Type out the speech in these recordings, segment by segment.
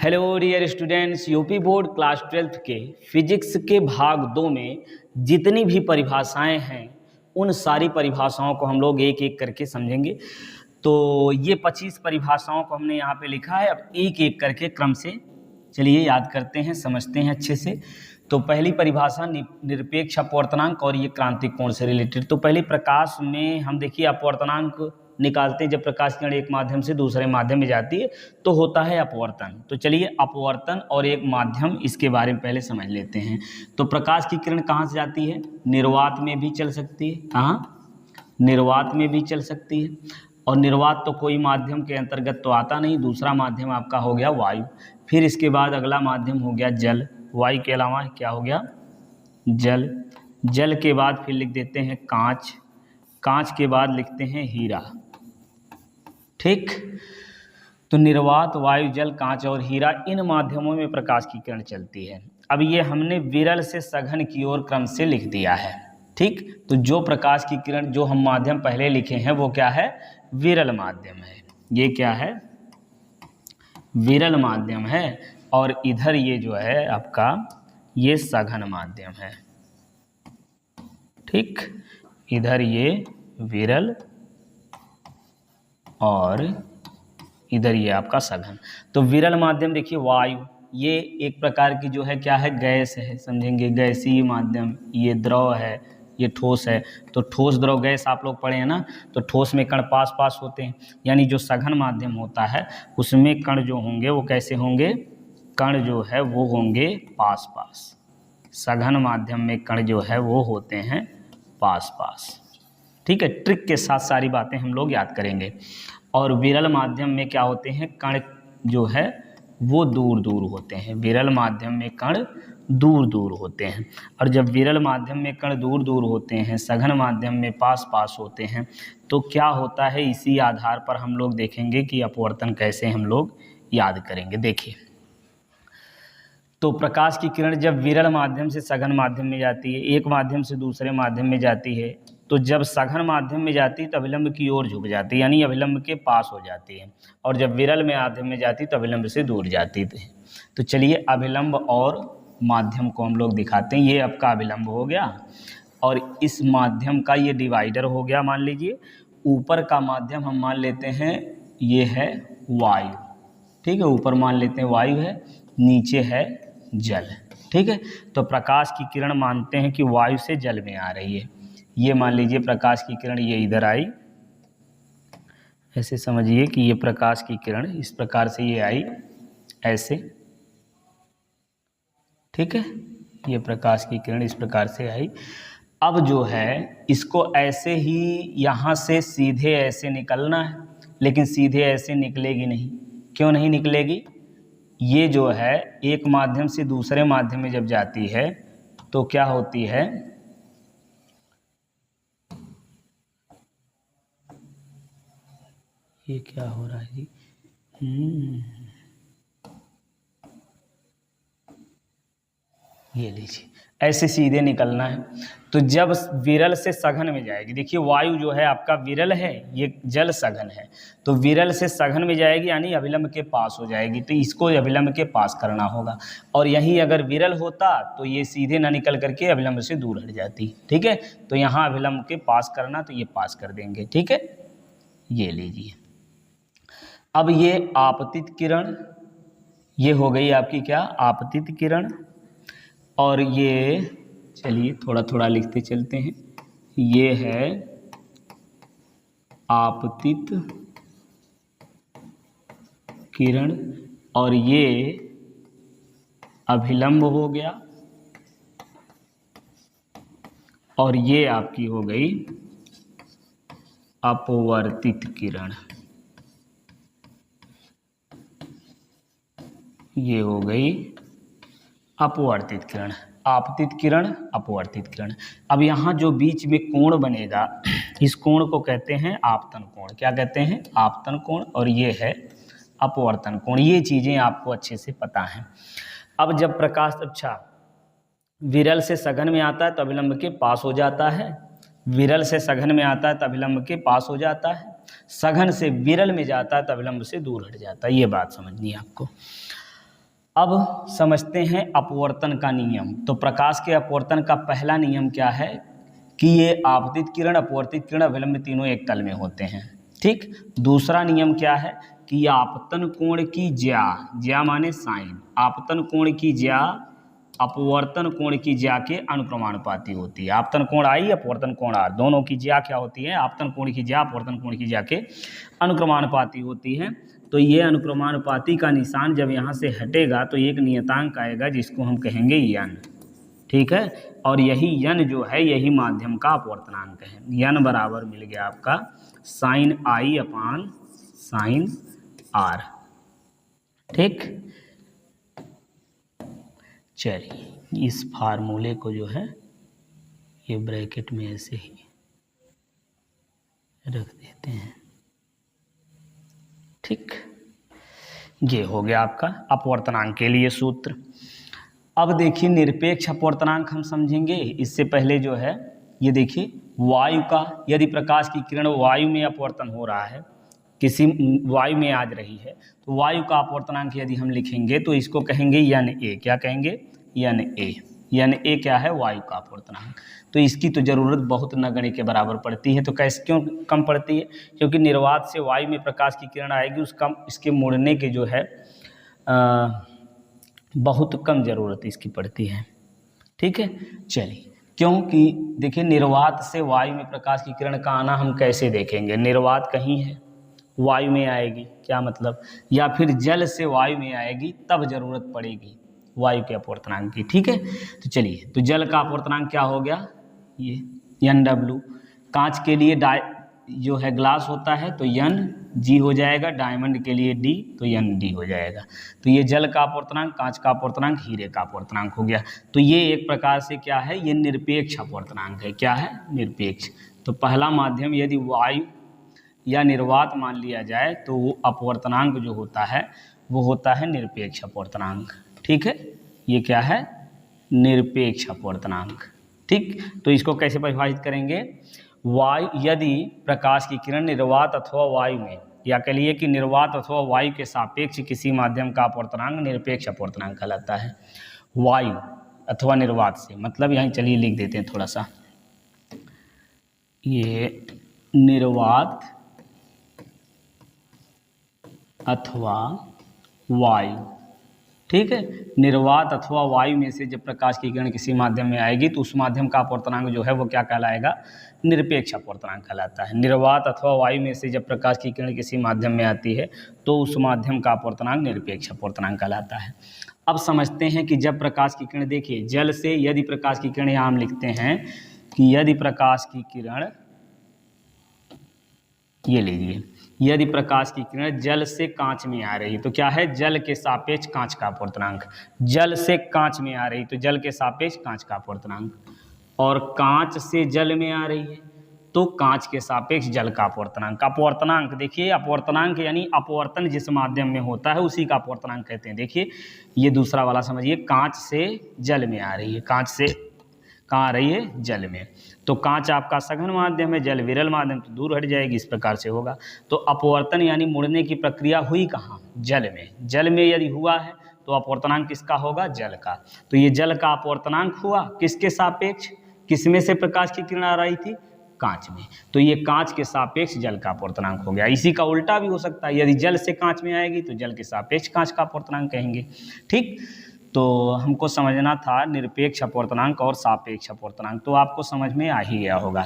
Hello dear students, UP board class 12th के physics के भाग 2 में जितनी भी परिभाषाएं हैं उन सारी परिभाषाओं को हम लोग एक एक करके समझेंगे। तो ये 25 परिभाषाओं को हमने यहाँ पे लिखा है। अब एक एक करके क्रम से चलिए याद करते हैं, समझते हैं अच्छे से। तो पहली परिभाषा निरपेक्ष अपवर्तनांक और ये क्रांतिक कोण से रिलेटेड। तो पहले प्रकाश में हम देखिए अपवर्तनांक निकालते हैं। जब प्रकाश किरण एक माध्यम से दूसरे माध्यम में जाती है तो होता है अपवर्तन। तो चलिए अपवर्तन और एक माध्यम, इसके बारे में पहले समझ लेते हैं। तो प्रकाश की किरण कहाँ से जाती है? निर्वात में भी चल सकती है। कहाँ? निर्वात में भी चल सकती है। और निर्वात तो कोई माध्यम के अंतर्गत तो आता नहीं। दूसरा माध्यम आपका हो गया वायु। फिर इसके बाद अगला माध्यम हो गया जल। वायु के अलावा क्या हो गया? जल। जल के बाद फिर लिख देते हैं कांच। कांच के बाद लिखते हैं हीरा। ठीक। तो निर्वात, वायु, जल, कांच और हीरा, इन माध्यमों में प्रकाश की किरण चलती है। अब ये हमने विरल से सघन की ओर क्रम से लिख दिया है। ठीक। तो जो प्रकाश की किरण, जो हम माध्यम पहले लिखे हैं वो क्या है? विरल माध्यम है। ये क्या है? विरल माध्यम है। और इधर ये जो है आपका ये सघन माध्यम है। ठीक। इधर ये विरल और इधर ये आपका सघन। तो विरल माध्यम देखिए वायु, ये एक प्रकार की जो है क्या है? गैस है, समझेंगे, गैसीय माध्यम। ये द्रव है, ये ठोस है। तो ठोस, द्रव, गैस आप लोग पढ़े हैं ना। तो ठोस में कण पास पास होते हैं, यानी जो सघन माध्यम होता है उसमें कण जो होंगे वो कैसे होंगे? कण जो है वो होंगे पास पास। सघन माध्यम में कण जो है वो होते हैं पास पास। ठीक है। ट्रिक के साथ सारी बातें हम लोग याद करेंगे। और विरल माध्यम में क्या होते हैं? कण जो है वो दूर दूर होते हैं। विरल माध्यम में कण दूर दूर होते हैं। और जब विरल माध्यम में कण दूर दूर होते हैं, सघन माध्यम में पास पास होते हैं, तो क्या होता है? इसी आधार पर हम लोग देखेंगे कि अपवर्तन कैसे हम लोग याद करेंगे। देखिए, तो प्रकाश की किरण जब विरल माध्यम से सघन माध्यम में जाती है, एक माध्यम से दूसरे माध्यम में जाती है, तो जब सघन माध्यम में जाती है तो अभिलंब की ओर झुक जाती है, यानी अभिलंब के पास हो जाती है। और जब विरल में माध्यम में जाती तो अभिलंब से दूर जाती है। तो चलिए अभिलंब और माध्यम को हम लोग दिखाते हैं। ये आपका अभिलंब हो गया और इस माध्यम का ये डिवाइडर हो गया। मान लीजिए ऊपर का माध्यम हम मान लेते हैं ये है वायु। ठीक है। ऊपर मान लेते हैं वायु है, नीचे है जल। ठीक है। तो प्रकाश की किरण मानते हैं कि वायु से जल में आ रही है। ये मान लीजिए प्रकाश की किरण ये इधर आई, ऐसे समझिए कि ये प्रकाश की किरण इस प्रकार से ये आई, ऐसे। ठीक है। ये प्रकाश की किरण इस प्रकार से आई। अब जो है इसको ऐसे ही यहाँ से सीधे ऐसे निकलना है, लेकिन सीधे ऐसे निकलेगी नहीं। क्यों नहीं निकलेगी? ये जो है एक माध्यम से दूसरे माध्यम में जब जाती है तो क्या होती है? ये क्या हो रहा है जी? ये लीजिए, ऐसे सीधे निकलना है। तो जब विरल से सघन में जाएगी, देखिए वायु जो है आपका विरल है, ये जल सघन है। तो विरल से सघन में जाएगी यानी अभिलंब के पास हो जाएगी, तो इसको अभिलंब के पास करना होगा। और यही अगर विरल होता तो ये सीधे ना निकल करके अभिलंब से दूर हट जाती। ठीक है। तो यहाँ अभिलंब के पास करना, तो ये पास कर देंगे। ठीक है। ये लीजिए। अब ये आपतित किरण, ये हो गई आपकी क्या? आपतित किरण। और ये चलिए थोड़ा थोड़ा लिखते चलते हैं। ये है आपतित किरण और ये अभिलंब हो गया और ये आपकी हो गई अपवर्तित किरण। ये हो गई अपवर्तित किरण। आपतित किरण, अपवर्तित किरण। अब यहाँ जो बीच में कोण बनेगा, इस कोण को कहते हैं आपतन कोण। क्या कहते हैं? आपतन कोण। और ये है अपवर्तन कोण। ये चीज़ें आपको अच्छे से पता हैं। अब जब प्रकाश विरल से सघन में आता है तो अभिलंब के पास हो जाता है। विरल से सघन में आता है तो अभिलंब के पास हो जाता है। सघन से विरल में जाता है तो अभिलंब से दूर हट जाता है। ये बात समझनी है आपको। अब समझते हैं अपवर्तन का नियम। तो प्रकाश के अपवर्तन का पहला नियम क्या है कि ये आपतित किरण, अपवर्तित किरण, अभिलंब तीनों एक तल में होते हैं। ठीक। दूसरा नियम क्या है कि आपतन कोण की ज्या, ज्या माने साइन, आपतन कोण की ज्या अपवर्तन कोण की ज्या के अनुक्रमानुपाती होती है। आपतन कोण आई, अपवर्तन कोण आर, दोनों की ज्या क्या होती है? आपतन कोण की ज्या अपवर्तन कोण की ज्या के अनुक्रमानुपाती होती है। तो ये अनुक्रमानुपाती का निशान जब यहाँ से हटेगा तो एक नियतांक आएगा जिसको हम कहेंगे यन। ठीक है। और यही यन जो है यही माध्यम का अपवर्तनांक है। यन बराबर मिल गया आपका sine i upon sine r. ठीक। चलिए इस फार्मूले को जो है ये ब्रैकेट में ऐसे ही रख देते हैं। ठीक। ये हो गया आपका अपवर्तनांक के लिए सूत्र। अब देखिए निरपेक्ष अपवर्तनांक हम समझेंगे। इससे पहले जो है ये देखिए वायु का, यदि प्रकाश की किरण वायु में अपवर्तन हो रहा है, किसी वायु में आ रही है, तो वायु का अपवर्तनांक यदि हम लिखेंगे तो इसको कहेंगे यन ए। क्या कहेंगे? यन ए। यन ए क्या है? वायु का अपवर्तनांक। तो इसकी तो ज़रूरत बहुत नगण्य के बराबर पड़ती है। तो कैसे, क्यों कम पड़ती है? क्योंकि निर्वात से वायु में प्रकाश की किरण आएगी, उसका इसके मुड़ने के जो है बहुत कम ज़रूरत इसकी पड़ती है। ठीक है। चलिए, क्योंकि देखिए निर्वात से वायु में प्रकाश की किरण का आना हम कैसे देखेंगे? निर्वात कहीं है, वायु में आएगी, क्या मतलब, या फिर जल से वायु में आएगी, तब जरूरत पड़ेगी वायु के अपवर्तनांक की। ठीक है। तो चलिए, तो जल का अपवर्तनांक क्या हो गया? ये एन डब्ल्यू। कांच के लिए जो है ग्लास होता है तो एन जी हो जाएगा, डायमंड के लिए डी तो एन डी हो जाएगा। तो ये जल का अपवर्तनांक, कांच का अपवर्तनांक, हीरे का अपवर्तनांक हो गया। तो ये एक प्रकार से क्या है? ये निरपेक्ष अपवर्तनांक है। क्या है? निरपेक्ष। तो पहला माध्यम यदि वायु या निर्वात मान लिया जाए तो वो अपवर्तनांक जो होता है वो होता है निरपेक्ष अपवर्तनांक। ठीक है। ये क्या है? निरपेक्ष अपवर्तनांक। ठीक। तो इसको कैसे परिभाषित करेंगे? वायु, यदि प्रकाश की किरण निर्वात अथवा वायु में, या कह लिए कि निर्वात अथवा वायु के सापेक्ष किसी माध्यम का अपवर्तनांक निरपेक्ष अपवर्तनांक कहलाता है। वायु अथवा निर्वात से मतलब, यहाँ चलिए लिख देते हैं थोड़ा सा, ये निर्वात अथवा वायु। ठीक है। निर्वात अथवा वायु में से जब प्रकाश की किरण किसी माध्यम में आएगी तो उस माध्यम का अपवर्तनांक जो है वो क्या कहलाएगा? निरपेक्ष अपवर्तनांक कहलाता है। निर्वात अथवा वायु में से जब प्रकाश की किरण किसी माध्यम में आती है तो उस माध्यम का अपवर्तनांक निरपेक्ष अपवर्तनांक कहलाता है। अब समझते हैं कि जब प्रकाश की किरण, देखिए जल से यदि प्रकाश की किरण, यहाँ हम लिखते हैं कि यदि प्रकाश की किरण, ये लीजिए, यदि प्रकाश की किरण जल से कांच में आ रही तो क्या है? जल के सापेक्ष कांच का अपवर्तनांक। जल से कांच में आ रही तो जल के सापेक्ष कांच का अपवर्तनांक, और कांच से जल में आ रही है तो कांच के सापेक्ष जल का अपवर्तनांक। अपवर्तनांक देखिए, अपवर्तनांक यानी अपवर्तन जिस माध्यम में होता है उसी का अपवर्तनांक कहते हैं। देखिए ये दूसरा वाला समझिए, कांच से जल में आ रही है, कांच से कहाँ आ रही है? जल में। तो कांच आपका सघन माध्यम है, जल विरल माध्यम, तो दूर हट जाएगी, इस प्रकार से होगा। तो अपवर्तन यानी मुड़ने की प्रक्रिया हुई कहाँ? जल में। जल में यदि हुआ है तो अपवर्तनांक किसका होगा? जल का। तो ये जल का अपवर्तनांक हुआ किसके सापेक्ष? किसमें से प्रकाश की किरण आ रही थी? कांच में। तो ये कांच के सापेक्ष जल का अपवर्तनांक हो गया। इसी का उल्टा भी हो सकता है, यदि जल से कांच में आएगी तो जल के सापेक्ष कांच का अपवर्तनांक कहेंगे। ठीक। तो हमको समझना था निरपेक्ष अपवर्तनांक और सापेक्ष अपवर्तनांक, तो आपको समझ में आ ही गया होगा।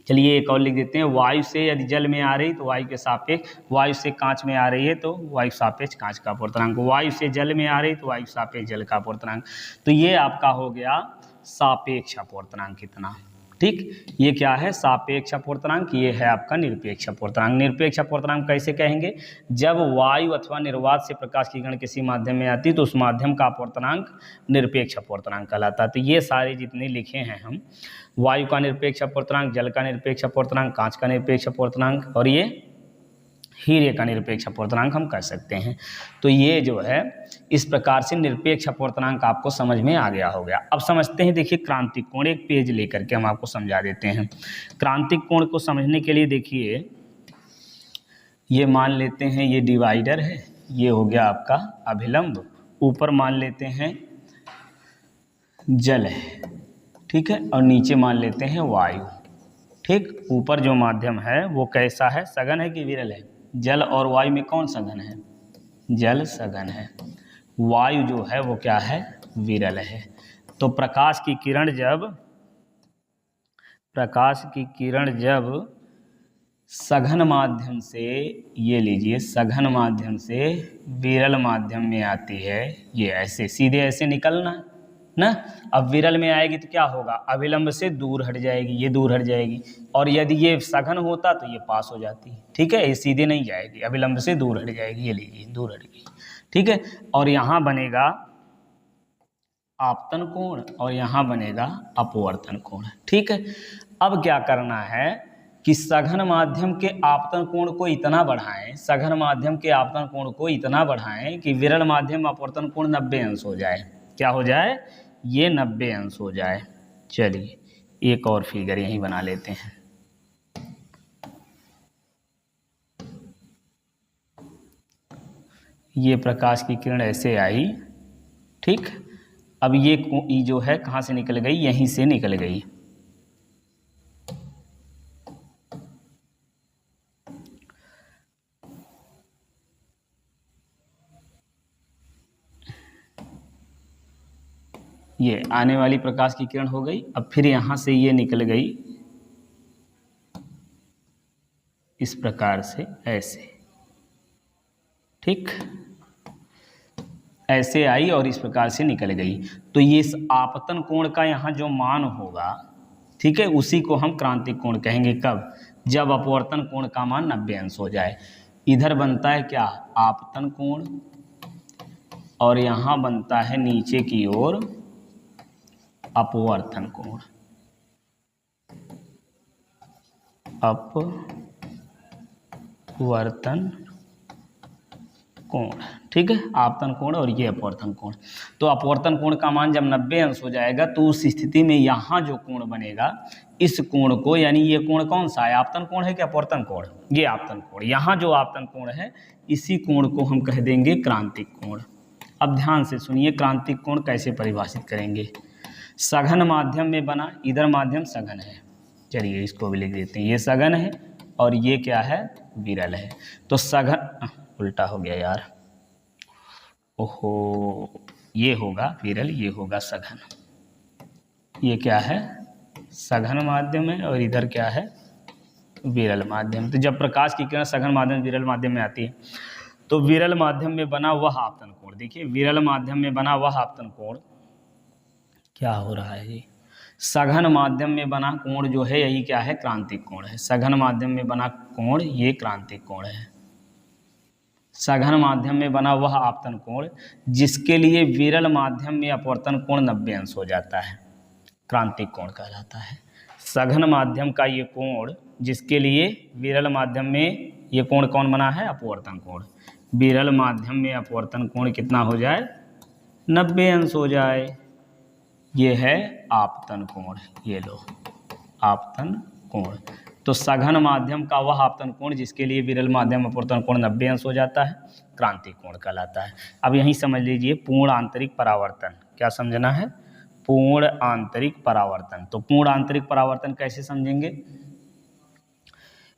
चलिए एक और लिख देते हैं, वायु से यदि जल में आ रही तो वायु के सापेक्ष, वायु से कांच में आ रही है तो वायु सापेक्ष कांच का अपवर्तनांक, वायु से जल में आ रही तो वायु सापेक्ष जल का अपवर्तनांक। तो ये आपका हो गया सापेक्ष अपवर्तनांक कितना। ठीक। ये क्या है? सापेक्ष अपवर्तनांक। ये है आपका निरपेक्ष अपवर्तनांक। निरपेक्ष अपवर्तनांक कैसे कहेंगे? जब वायु अथवा निर्वात से प्रकाश की किरण किसी माध्यम में आती है तो उस माध्यम का अपवर्तनांक निरपेक्ष अपवर्तनांक कहलाता है। तो ये सारे जितने लिखे हैं हम, वायु का निरपेक्ष अपवर्तनांक, जल का निरपेक्ष अपवर्तनांक, कांच का निरपेक्ष अपवर्तनांक और ये हीरे का निरपेक्ष अपवर्तनांक हम कर सकते हैं। तो ये जो है इस प्रकार से निरपेक्ष अपवर्तनांक आपको समझ में आ गया हो गया। अब समझते हैं, देखिए क्रांतिक कोण, एक पेज लेकर के हम आपको समझा देते हैं। क्रांतिक कोण को समझने के लिए देखिए, ये मान लेते हैं ये डिवाइडर है, ये हो गया आपका अभिलंब ऊपर मान लेते हैं जल है, ठीक है, और नीचे मान लेते हैं वायु। ठीक, ऊपर जो माध्यम है वो कैसा है, सघन है कि विरल है? जल और वायु में कौन सघन है? जल सघन है, वायु जो है वो क्या है, विरल है। तो प्रकाश की किरण जब सघन माध्यम से, ये लीजिए, सघन माध्यम से विरल माध्यम में आती है, ये ऐसे सीधे ऐसे निकलना ना। अब विरल में आएगी तो क्या होगा, अविलंब से दूर हट जाएगी, ये दूर हट जाएगी, और यदि ये सघन होता तो ये पास हो जाती, ठीक है, ये सीधे नहीं जाएगी, अविलंब से दूर हट जाएगी, ये लीजिए दूर हट गई, ठीक है। और यहाँ बनेगा आपतन कोण और यहाँ बनेगा अपवर्तन कोण, ठीक है। अब क्या करना है कि सघन माध्यम के आपतन कोण को इतना बढ़ाएं, सघन माध्यम के आपतन कोण को इतना बढ़ाएं कि विरल माध्यम अपवर्तन कोण 90 अंश हो जाए। क्या हो जाए, ये 90 अंश हो जाए। चलिए एक और फिगर यहीं बना लेते हैं। ये प्रकाश की किरण ऐसे आई, ठीक। अब ये जो है कहाँ से निकल गई, यहीं से निकल गई। ये आने वाली प्रकाश की किरण हो गई। अब फिर यहाँ से ये निकल गई इस प्रकार से, ऐसे, ठीक, ऐसे आई और इस प्रकार से निकल गई। तो ये इस आपतन कोण का यहाँ जो मान होगा, ठीक है, उसी को हम क्रांतिक कोण कहेंगे। कब, जब अपवर्तन कोण का मान 90 अंश हो जाए। इधर बनता है क्या, आपतन कोण, और यहाँ बनता है नीचे की ओर अपवर्तन कोण, अपवर्तन कोण, ठीक है, आपतन कोण और ये अपवर्तन कोण। तो अपवर्तन कोण का मान जब 90 अंश हो जाएगा तो उस स्थिति में यहाँ जो कोण बनेगा, इस कोण को, यानी ये कोण कौन सा है, आपतन कोण है कि अपवर्तन कोण, ये आपतन कोण, यहाँ जो आपतन कोण है इसी कोण को हम कह देंगे क्रांतिक कोण। अब ध्यान से सुनिए, क्रांतिक कोण कैसे परिभाषित करेंगे। सघन माध्यम में बना, इधर माध्यम सघन है, चलिए इसको भी लिख देते हैं, ये सघन है और ये क्या है, विरल है। तो सघन, उल्टा हो गया यार, ओहो, ये होगा विरल, ये होगा सघन। ये क्या है, सघन माध्यम है और इधर क्या है, विरल माध्यम। तो जब प्रकाश की किरण सघन माध्यम विरल माध्यम में आती है तो विरल माध्यम में बना वह आपतन कोण, देखिए विरल माध्यम में बना वह आपतन कोण क्या हो रहा है, ये सघन माध्यम में बना कोण जो है यही क्या है, क्रांतिक कोण है। सघन माध्यम में बना कोण ये क्रांतिक कोण है। सघन माध्यम में बना वह आपतन कोण जिसके लिए विरल माध्यम में अपवर्तन कोण 90 अंश हो जाता है, क्रांतिक कोण कहलाता है। सघन माध्यम का ये कोण जिसके लिए विरल माध्यम में ये कोण कौन बना है, अपवर्तन कोण। विरल माध्यम में अपवर्तन कोण कितना हो जाए, 90 अंश हो जाए, ये है आपतन कोण। ये लो आपतन कोण। तो सघन माध्यम का वह आपतन कोण जिसके लिए विरल माध्यम अपवर्तन कोण 90 अंश हो जाता है, क्रांतिक कोण कहलाता है। अब यहीं समझ लीजिए पूर्ण आंतरिक परावर्तन, क्या समझना है, पूर्ण आंतरिक परावर्तन। तो पूर्ण आंतरिक परावर्तन कैसे समझेंगे,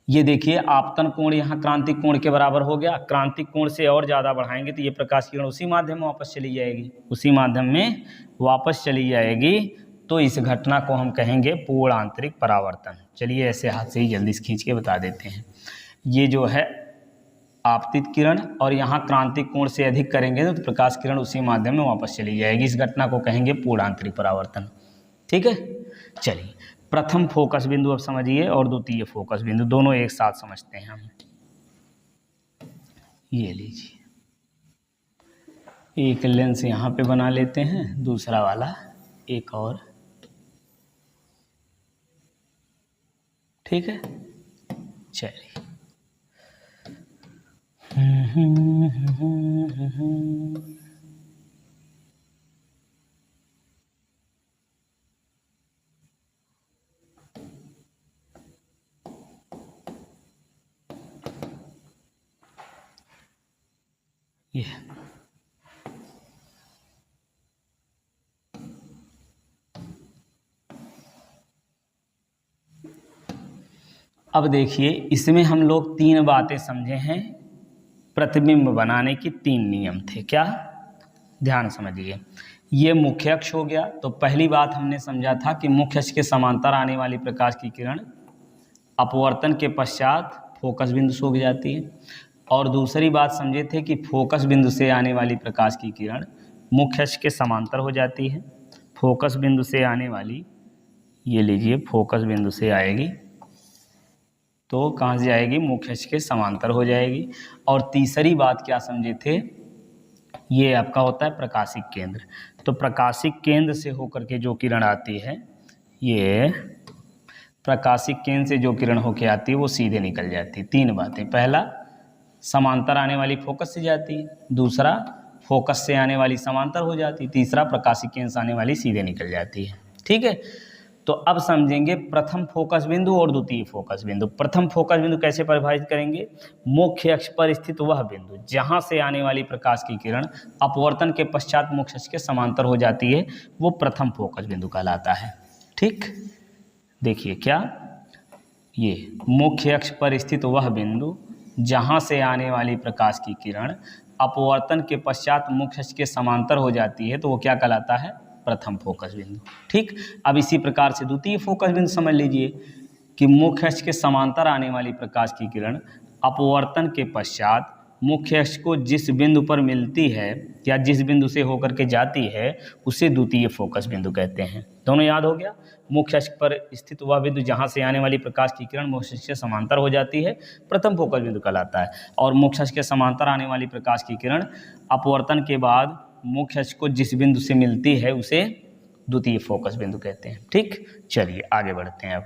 ये देखिए आपतन कोण यहाँ क्रांतिक कोण के बराबर हो गया, क्रांतिक कोण से और ज़्यादा बढ़ाएंगे तो ये प्रकाश किरण उसी माध्यम में वापस चली जाएगी, उसी माध्यम में वापस चली जाएगी। तो इस घटना को हम कहेंगे पूर्ण आंतरिक परावर्तन। चलिए ऐसे हाथ से ही जल्दी से खींच के बता देते हैं। ये जो है आपतित किरण और यहाँ क्रांतिक कोण से अधिक करेंगे तो प्रकाश किरण उसी माध्यम में वापस चली जाएगी, इस घटना को कहेंगे पूर्ण आंतरिक परावर्तन, ठीक है। चलिए प्रथम फोकस बिंदु अब समझिए और द्वितीय फोकस बिंदु, दोनों एक साथ समझते हैं हम। ये लीजिए, एक लेंस यहाँ पे बना लेते हैं, दूसरा वाला एक और, ठीक है। चलिए ये अब देखिए इसमें हम लोग 3 बातें समझे हैं, प्रतिबिंब बनाने की 3 नियम थे। क्या? ध्यान समझिए। ये मुख्य अक्ष हो गया, तो पहली बात हमने समझा था कि मुख्य अक्ष के समांतर आने वाली प्रकाश की किरण अपवर्तन के पश्चात फोकस बिंदु से उग जाती है। और दूसरी बात समझे थे कि फोकस बिंदु से आने वाली प्रकाश की किरण मुख्य अक्ष के समांतर हो जाती है। फोकस बिंदु से आने वाली, ये लीजिए, फोकस बिंदु से आएगी तो कहाँ से जाएगी? मुख्य अक्ष के समांतर हो जाएगी। और तीसरी बात क्या समझे थे? ये आपका होता है प्रकाशिक केंद्र। तो प्रकाशिक केंद्र से होकर के जो किरण आती है, ये प्रकाशिक केंद्र से जो किरण होके आती है वो सीधे निकल जाती है। 3 बातें, पहला समांतर आने वाली फोकस से जाती है, दूसरा फोकस से आने वाली समांतर हो जाती है, तीसरा प्रकाशिक केंद्र से आने वाली सीधे निकल जाती है। ठीक है, तो अब समझेंगे प्रथम फोकस बिंदु और द्वितीय फोकस बिंदु। प्रथम फोकस बिंदु कैसे परिभाषित करेंगे? मुख्य अक्ष पर स्थित वह बिंदु जहां से आने वाली प्रकाश की किरण अपवर्तन के पश्चात मुख्य अक्ष के समांतर हो जाती है, वो प्रथम फोकस बिंदु कहलाता है। ठीक, देखिए क्या, ये मुख्य अक्ष पर स्थित वह बिंदु जहां से आने वाली प्रकाश की किरण अपवर्तन के पश्चात मुख्य अक्ष के समांतर हो जाती है, तो वो क्या कहलाता है? प्रथम फोकस बिंदु। ठीक, अब इसी प्रकार से द्वितीय फोकस बिंदु समझ लीजिए कि मुख्य अक्ष के समांतर आने वाली प्रकाश की किरण अपवर्तन के पश्चात मुख्य अक्ष को जिस बिंदु पर मिलती है या जिस बिंदु से होकर के जाती है उसे द्वितीय फोकस बिंदु कहते हैं। दोनों याद हो गया? मुख्य अक्ष पर स्थित वह बिंदु जहां से आने वाली प्रकाश की किरण मुख्य अक्ष से समांतर हो जाती है, प्रथम फोकस बिंदु कहलाता है। और मुख्य अक्ष के समांतर आने वाली प्रकाश की किरण अपवर्तन के बाद मुख्य अक्ष को जिस बिंदु से मिलती है उसे द्वितीय फोकस बिंदु कहते हैं। ठीक, चलिए आगे बढ़ते हैं। अब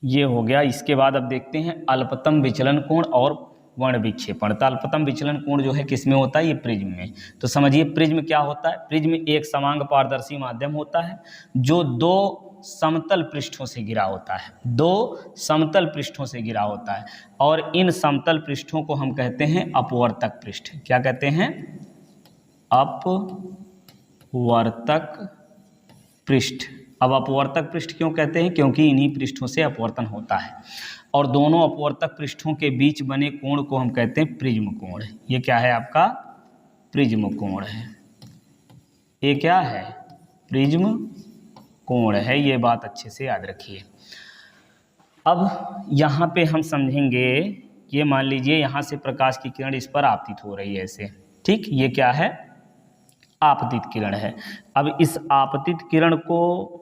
ये हो गया। इसके बाद अब देखते हैं अल्पतम विचलन कोण और वर्ण विक्षेपण। तो अल्पतम विचलन कोण जो है किसमें होता है? ये प्रिज्म में। तो समझिए प्रिज्म क्या होता है? प्रिज्म एक समांग पारदर्शी माध्यम होता है जो 2 समतल पृष्ठों से घिरा होता है। 2 समतल पृष्ठों से घिरा होता है और इन समतल पृष्ठों को हम कहते हैं अपवर्तक पृष्ठ। क्या कहते हैं? अपवर्तक पृष्ठ। अब अपवर्तक पृष्ठ क्यों कहते हैं? क्योंकि इन्हीं पृष्ठों से अपवर्तन होता है और दोनों अपवर्तक पृष्ठों के बीच बने कोण को हम कहते हैं प्रिज्म कोण। ये क्या है? आपका प्रिज्म कोण है। ये क्या है? प्रिज्म कोण है। ये बात अच्छे से याद रखिए। अब यहाँ पे हम समझेंगे, ये मान लीजिए यहाँ से प्रकाश की किरण इस पर आपतित हो रही है ऐसे। ठीक, ये क्या है? आपतित किरण है। अब इस आपतित किरण को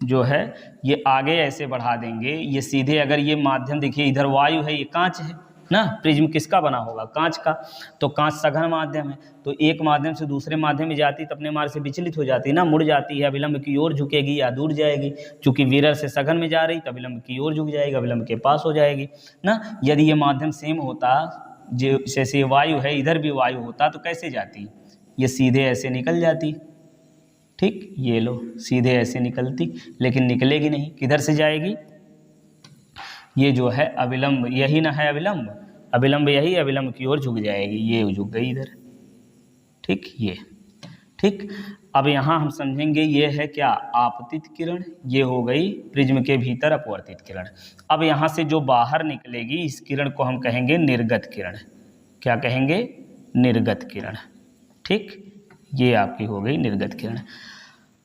जो है ये आगे ऐसे बढ़ा देंगे, ये सीधे, अगर ये माध्यम देखिए इधर वायु है, ये कांच है ना, प्रिज्म किसका बना होगा? कांच का। तो कांच सघन माध्यम है, तो एक माध्यम से दूसरे माध्यम में जाती तो अपने मार्ग से विचलित हो जाती ना, मुड़ जाती है, अविलंब की ओर झुकेगी या दूर जाएगी। चूंकि विरल से सघन में जा रही तो अविलंब की ओर झुक जाएगी, अविलंब के पास हो जाएगी ना। यदि ये माध्यम सेम होता, जो जैसे वायु है इधर भी वायु होता तो कैसे जाती? ये सीधे ऐसे निकल जाती। ठीक, ये लो सीधे ऐसे निकलती, लेकिन निकलेगी नहीं, किधर से जाएगी? ये जो है अविलंब, यही ना है अविलंब, अविलंब यही, अविलंब की ओर झुक जाएगी, ये झुक गई इधर। ठीक, ये ठीक। अब यहाँ हम समझेंगे ये है क्या? आपतित किरण। ये हो गई प्रिज्म के भीतर अपवर्तित किरण। अब यहाँ से जो बाहर निकलेगी इस किरण को हम कहेंगे निर्गत किरण। क्या कहेंगे? निर्गत किरण। ठीक, ये आपकी हो गई निर्गत किरण।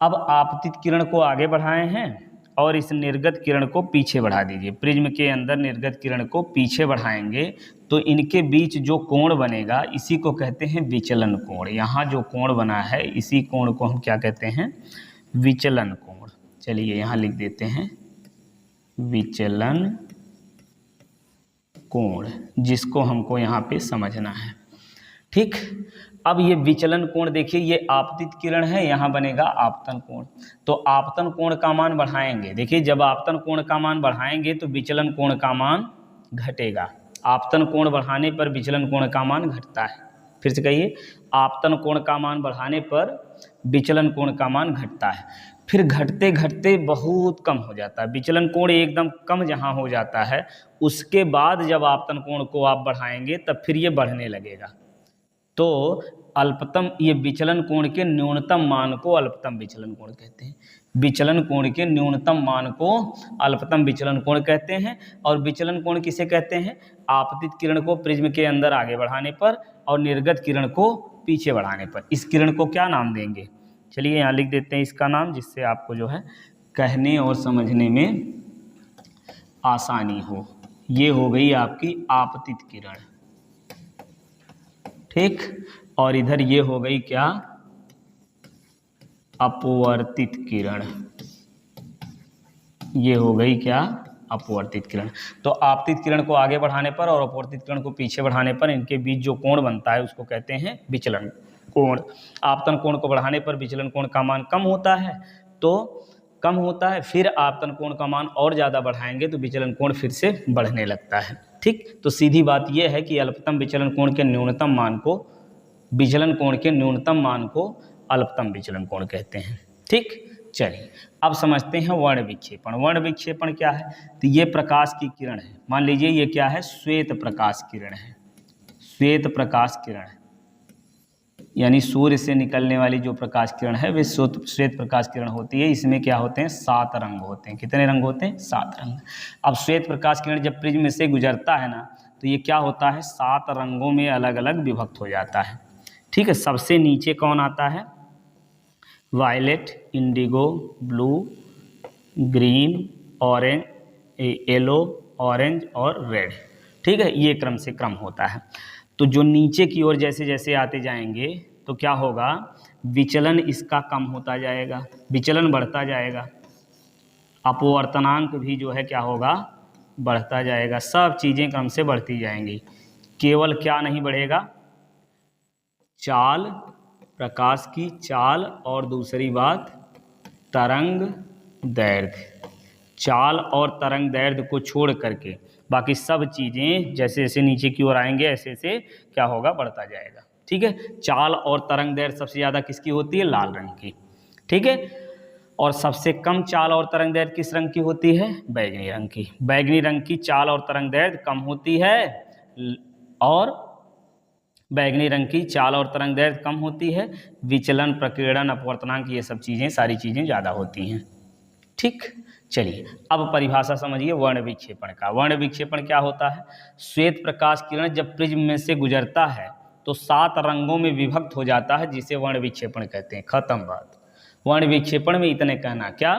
अब आपतित किरण को आगे बढ़ाए हैं और इस निर्गत किरण को पीछे बढ़ा दीजिए। प्रिज्म के अंदर निर्गत किरण को पीछे बढ़ाएंगे तो इनके बीच जो कोण बनेगा इसी को कहते हैं विचलन कोण। यहाँ जो कोण बना है इसी कोण को हम क्या कहते हैं? विचलन कोण। चलिए यहाँ लिख देते हैं विचलन कोण, जिसको हमको यहाँ पे समझना है। ठीक, अब ये विचलन कोण देखिए, ये आपतित किरण है, यहाँ बनेगा आपतन कोण। तो आपतन कोण का मान बढ़ाएंगे, देखिए जब आपतन कोण का मान बढ़ाएंगे तो विचलन कोण का मान घटेगा। आपतन कोण बढ़ाने पर विचलन कोण का मान घटता है। फिर से कहिए, आपतन कोण का मान बढ़ाने पर विचलन कोण का मान घटता है, फिर घटते घटते बहुत कम हो जाता है। विचलन कोण एकदम कम जहाँ हो जाता है उसके बाद जब आपतन कोण को आप बढ़ाएंगे तब फिर ये बढ़ने लगेगा। तो अल्पतम, ये विचलन कोण के न्यूनतम मान को अल्पतम विचलन कोण कहते हैं। विचलन कोण के न्यूनतम मान को अल्पतम विचलन कोण कहते हैं। और विचलन कोण किसे कहते हैं? आपतित किरण को प्रिज्म के अंदर आगे बढ़ाने पर और निर्गत किरण को पीछे बढ़ाने पर। इस किरण को क्या नाम देंगे? चलिए यहाँ लिख देते हैं इसका नाम, जिससे आपको जो है कहने और समझने में आसानी हो। ये हो गई आपकी आपतित किरण, ठीक। और इधर ये हो गई क्या? अपवर्तित किरण। ये हो गई क्या? अपवर्तित किरण। तो आपतित किरण को आगे बढ़ाने पर और अपवर्तित किरण को पीछे बढ़ाने पर इनके बीच जो कोण बनता है उसको कहते हैं विचलन कोण। आपतन कोण को बढ़ाने पर विचलन कोण का मान कम होता है, तो कम होता है, फिर आपतन कोण का मान और ज़्यादा बढ़ाएंगे तो विचलन कोण फिर से बढ़ने लगता है, ठीक। तो सीधी बात यह है कि अल्पतम विचलन कोण के न्यूनतम मान को, विचलन कोण के न्यूनतम मान को अल्पतम विचलन कोण कहते हैं, ठीक। चलिए अब समझते हैं वर्ण विक्षेपण। वर्ण विक्षेपण क्या है? तो ये प्रकाश की किरण है। मान लीजिए ये क्या है? श्वेत प्रकाश किरण है। श्वेत प्रकाश किरण है, यानी सूर्य से निकलने वाली जो प्रकाश किरण है वे श्वेत प्रकाश किरण होती है। इसमें क्या होते हैं? 7 रंग होते हैं। कितने रंग होते हैं? 7 रंग। अब श्वेत प्रकाश किरण जब प्रिज्म से गुजरता है ना, तो ये क्या होता है? 7 रंगों में अलग अलग विभक्त हो जाता है, ठीक है। सबसे नीचे कौन आता है? Violet, indigo, blue, green, orange, yellow, orange और रेड, ठीक है। ये क्रम से क्रम होता है। तो जो नीचे की ओर जैसे जैसे आते जाएंगे तो क्या होगा? विचलन इसका कम होता जाएगा, विचलन बढ़ता जाएगा, अपवर्तनांक भी जो है क्या होगा? बढ़ता जाएगा। सब चीज़ें क्रम से बढ़ती जाएंगी। केवल क्या नहीं बढ़ेगा? चाल, प्रकाश की चाल, और दूसरी बात तरंग दैर्घ्य। चाल और तरंग दैर्घ्य को छोड़ करके बाकी सब चीज़ें जैसे जैसे नीचे की ओर आएंगे ऐसे ऐसे क्या होगा? बढ़ता जाएगा, ठीक है। चाल और तरंग दैर्घ्य सबसे ज़्यादा किसकी होती है? लाल रंग की, ठीक है। और सबसे कम चाल और तरंग दैर्घ्य किस रंग की होती है? बैगनी रंग की। बैगनी रंग की चाल और तरंग दैर्घ्य कम होती है, और बैगनी रंग की चाल और तरंग दैर्घ्य कम होती है। विचलन, प्रकीर्णन, अपवर्तनांक, ये सब चीज़ें, सारी चीज़ें ज़्यादा होती हैं, ठीक। चलिए अब परिभाषा समझिए वर्ण विक्षेपण का। वर्ण विक्षेपण क्या होता है? श्वेत प्रकाश किरण जब प्रिज्म में से गुजरता है तो 7 रंगों में विभक्त हो जाता है, जिसे वर्ण विक्षेपण कहते हैं। खत्म बात। वर्ण विक्षेपण में इतने कहना क्या?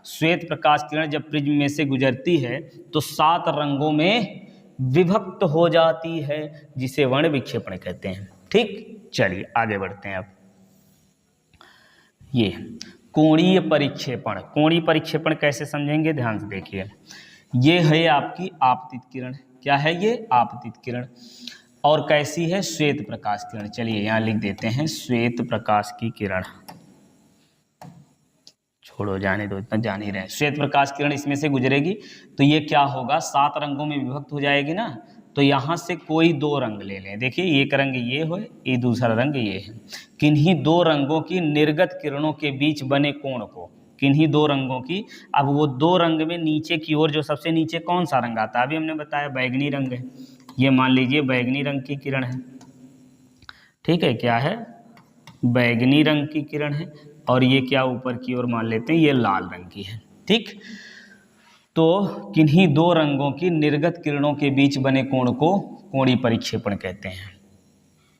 श्वेत प्रकाश किरण जब प्रिज्म में से गुजरती है तो 7 रंगों में विभक्त हो जाती है, जिसे वर्ण विक्षेपण कहते हैं, ठीक। चलिए आगे बढ़ते हैं। अब ये कोणीय परिक्षेपण। कोणीय परिक्षेपण कैसे समझेंगे? ध्यान से देखिए। ये है आपकी आपतित किरण। क्या है ये? आपतित किरण। और कैसी है? श्वेत प्रकाश किरण। चलिए यहाँ लिख देते हैं श्वेत प्रकाश की किरण। छोड़ो, जाने दो, इतना जान ही रहे। श्वेत प्रकाश किरण इसमें से गुजरेगी तो ये क्या होगा? 7 रंगों में विभक्त हो जाएगी ना। तो यहाँ से कोई 2 रंग ले लें। देखिए एक रंग ये हो, ये दूसरा रंग ये है। किन्हीं 2 रंगों की निर्गत किरणों के बीच बने कोण को, किन्हीं 2 रंगों की, अब वो 2 रंग में नीचे की ओर जो सबसे नीचे कौन सा रंग आता है? अभी हमने बताया बैगनी रंग है। ये मान लीजिए बैगनी रंग की किरण है, ठीक है। क्या है? बैगनी रंग की किरण है। और ये क्या ऊपर की ओर मान लेते हैं ये लाल रंग की है, ठीक। तो किन्हीं 2 रंगों की निर्गत किरणों के बीच बने कोण को कोणीय परिक्षेपण कहते हैं,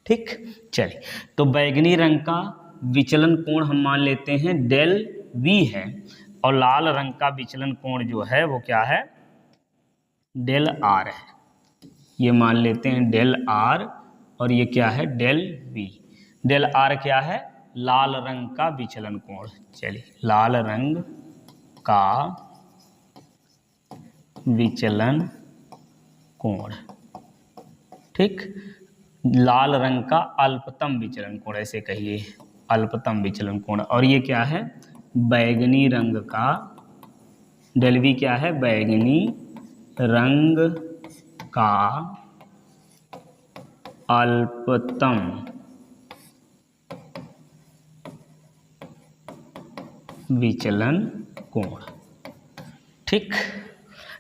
ठीक। चलिए तो बैगनी रंग का विचलन कोण हम मान लेते हैं डेल वी है, और लाल रंग का विचलन कोण जो है वो क्या है? डेल आर है। ये मान लेते हैं डेल आर, और ये क्या है? Del we. डेल आर क्या है? लाल रंग का विचलन कोण। चलिए लाल रंग का विचलन कोण, ठीक। लाल रंग का अल्पतम विचलन कोण, ऐसे कहिए अल्पतम विचलन कोण। और ये क्या है? बैगनी रंग का, डेल वी क्या है? बैगनी रंग का अल्पतम विचलन कोण, ठीक।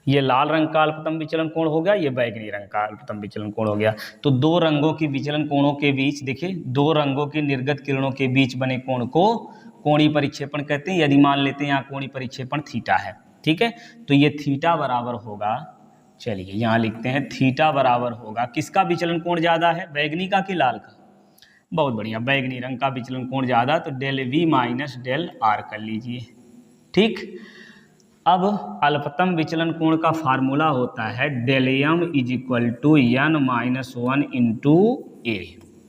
ये लाल रंग का अल्पतम विचलन कोण हो गया, ये बैगनी रंग का अल्पतम विचलन कोण हो गया। तो दो रंगों की विचलन कोणों के बीच, देखिए दो रंगों की निर्गत किरणों के बीच बने कोण को कोणीय परिक्षेपण कहते हैं। यदि मान लेते हैं यहाँ कोणीय परिक्षेपण थीटा है, ठीक है, तो ये थीटा बराबर होगा, चलिए यहाँ लिखते हैं थीटा बराबर होगा, किसका विचलन कोण ज़्यादा है, बैगनी का कि लाल का? बहुत बढ़िया, बैगनी रंग का विचलन कोण ज़्यादा, तो del V minus del R कर लीजिए, ठीक। अब अल्पतम विचलन कोण का फार्मूला होता है del M is equal to N minus one into A,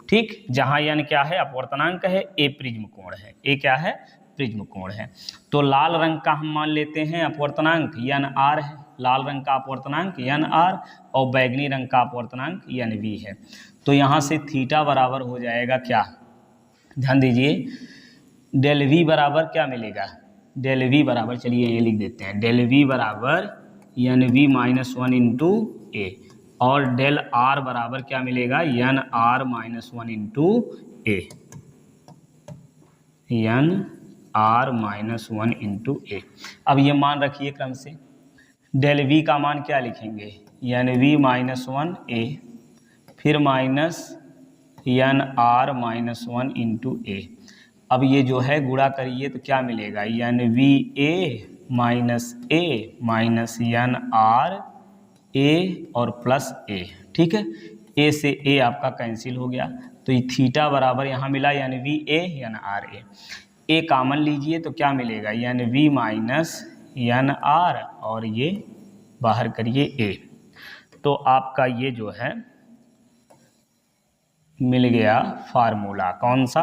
ठीक, जहाँ एन क्या है, अपवर्तनांक है, ए प्रिज्म कोण है, ए क्या है, प्रिज्म कोण है। तो लाल रंग का हम मान लेते हैं अपवर्तनांक एन आर है, लाल रंग का अपवर्तनांक एन आर, और बैगनी रंग का अपवर्तनांक एन वी है। तो यहाँ से थीटा बराबर हो जाएगा क्या, ध्यान दीजिए, डेल वी बराबर क्या मिलेगा, डेल वी बराबर, चलिए ये लिख देते हैं, डेल वी बराबर N we minus one into A, और डेल आर बराबर क्या मिलेगा, N R minus one into A, N R minus one into A. अब ये मान रखिए क्रम से, डेल वी का मान क्या लिखेंगे, N we minus one A, फिर minus N R minus one into A. अब ये जो है गुणा करिए तो क्या मिलेगा, N V A minus N R A और प्लस ए, ठीक है, ए से ए आपका कैंसिल हो गया, तो ये थीटा बराबर यहाँ मिला n we A N R A common लीजिए तो क्या मिलेगा, N V minus N r और ये बाहर करिए ए, तो आपका ये जो है मिल गया फार्मूला, कौन सा,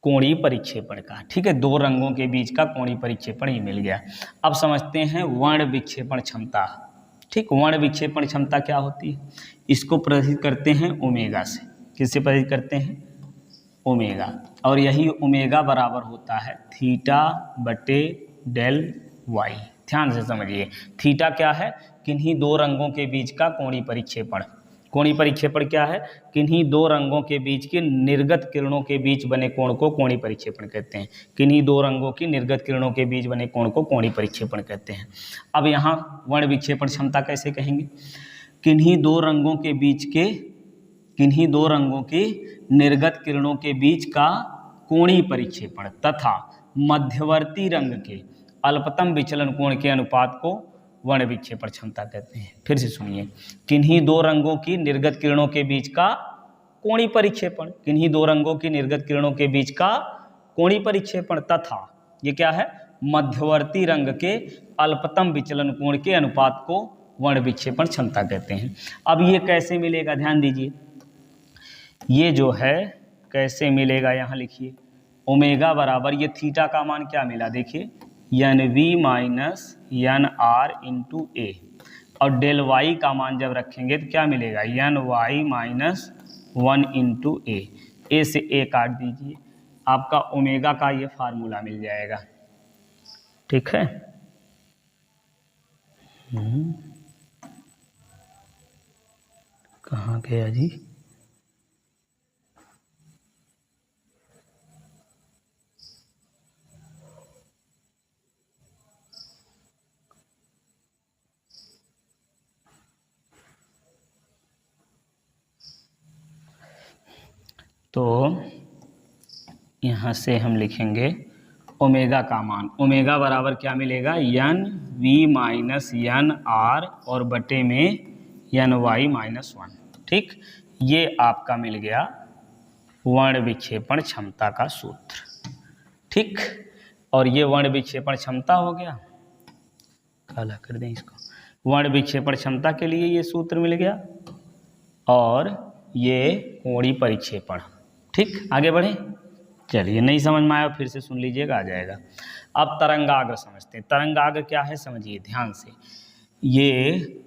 कोणीय परिक्षेपण का, ठीक है, दो रंगों के बीच का कोणीय परिक्षेपण ही मिल गया। अब समझते हैं वर्ण विक्षेपण क्षमता, ठीक, वर्ण विक्षेपण क्षमता क्या होती है, इसको प्रदर्शित करते हैं ओमेगा से, किससे प्रदर्शित करते हैं, ओमेगा, और यही ओमेगा बराबर होता है थीटा बटे डेल वाई। ध्यान से समझिए, थीटा क्या है, किन्हीं दो रंगों के बीच का कोणीय परिक्षेपण, कोणीय परिक्षेपण क्या है, किन्हीं दो रंगों के बीच के निर्गत किरणों के बीच बने कोण को कोणीय परिक्षेपण कहते हैं, किन्हीं दो रंगों की निर्गत किरणों के बीच बने कोण को कोणीय परिक्षेपण कहते हैं। अब यहाँ वर्ण विक्षेपण क्षमता कैसे कहेंगे, किन्हीं दो रंगों के बीच के, किन्हीं दो रंगों की निर्गत किरणों के बीच का कोणीय परिक्षेपण तथा मध्यवर्ती रंग के अल्पतम विचलन कोण के अनुपात को वर्ण विक्षेपण क्षमता कहते हैं। फिर से सुनिए, किन्हीं दो रंगों की निर्गत किरणों के बीच का कोणीय परिक्षेपण, किन्हीं दो रंगों की निर्गत किरणों के बीच का कोणीय परिक्षेपण तथा ये क्या है, मध्यवर्ती रंग के अल्पतम विचलन कोण के अनुपात को वर्ण विक्षेपण क्षमता कहते हैं। अब ये कैसे मिलेगा, ध्यान दीजिए, ये जो है कैसे मिलेगा, यहाँ लिखिए, ओमेगा बराबर, ये थीटा का मान क्या मिला, देखिए N we minus N R into A, और डेल वाई का मान जब रखेंगे तो क्या मिलेगा, N Y minus one into A से ए काट दीजिए, आपका ओमेगा का ये फार्मूला मिल जाएगा, ठीक है। कहाँ गया जी, तो यहाँ से हम लिखेंगे ओमेगा का मान, ओमेगा बराबर क्या मिलेगा, N V minus N r और बटे में एन वाई माइनस वन, ठीक, ये आपका मिल गया वर्ण विक्षेपण क्षमता का सूत्र, ठीक, और ये वर्ण विक्षेपण क्षमता हो गया, काला कर दें इसको, वर्ण विक्षेपण क्षमता के लिए ये सूत्र मिल गया, और ये कोणीय परिक्षेपण, ठीक, आगे बढ़े, चलिए नहीं समझ में आया फिर से सुन लीजिएगा, आ जाएगा। अब तरंगाग्र समझते हैं, तरंगाग्र क्या है समझिए ध्यान से, ये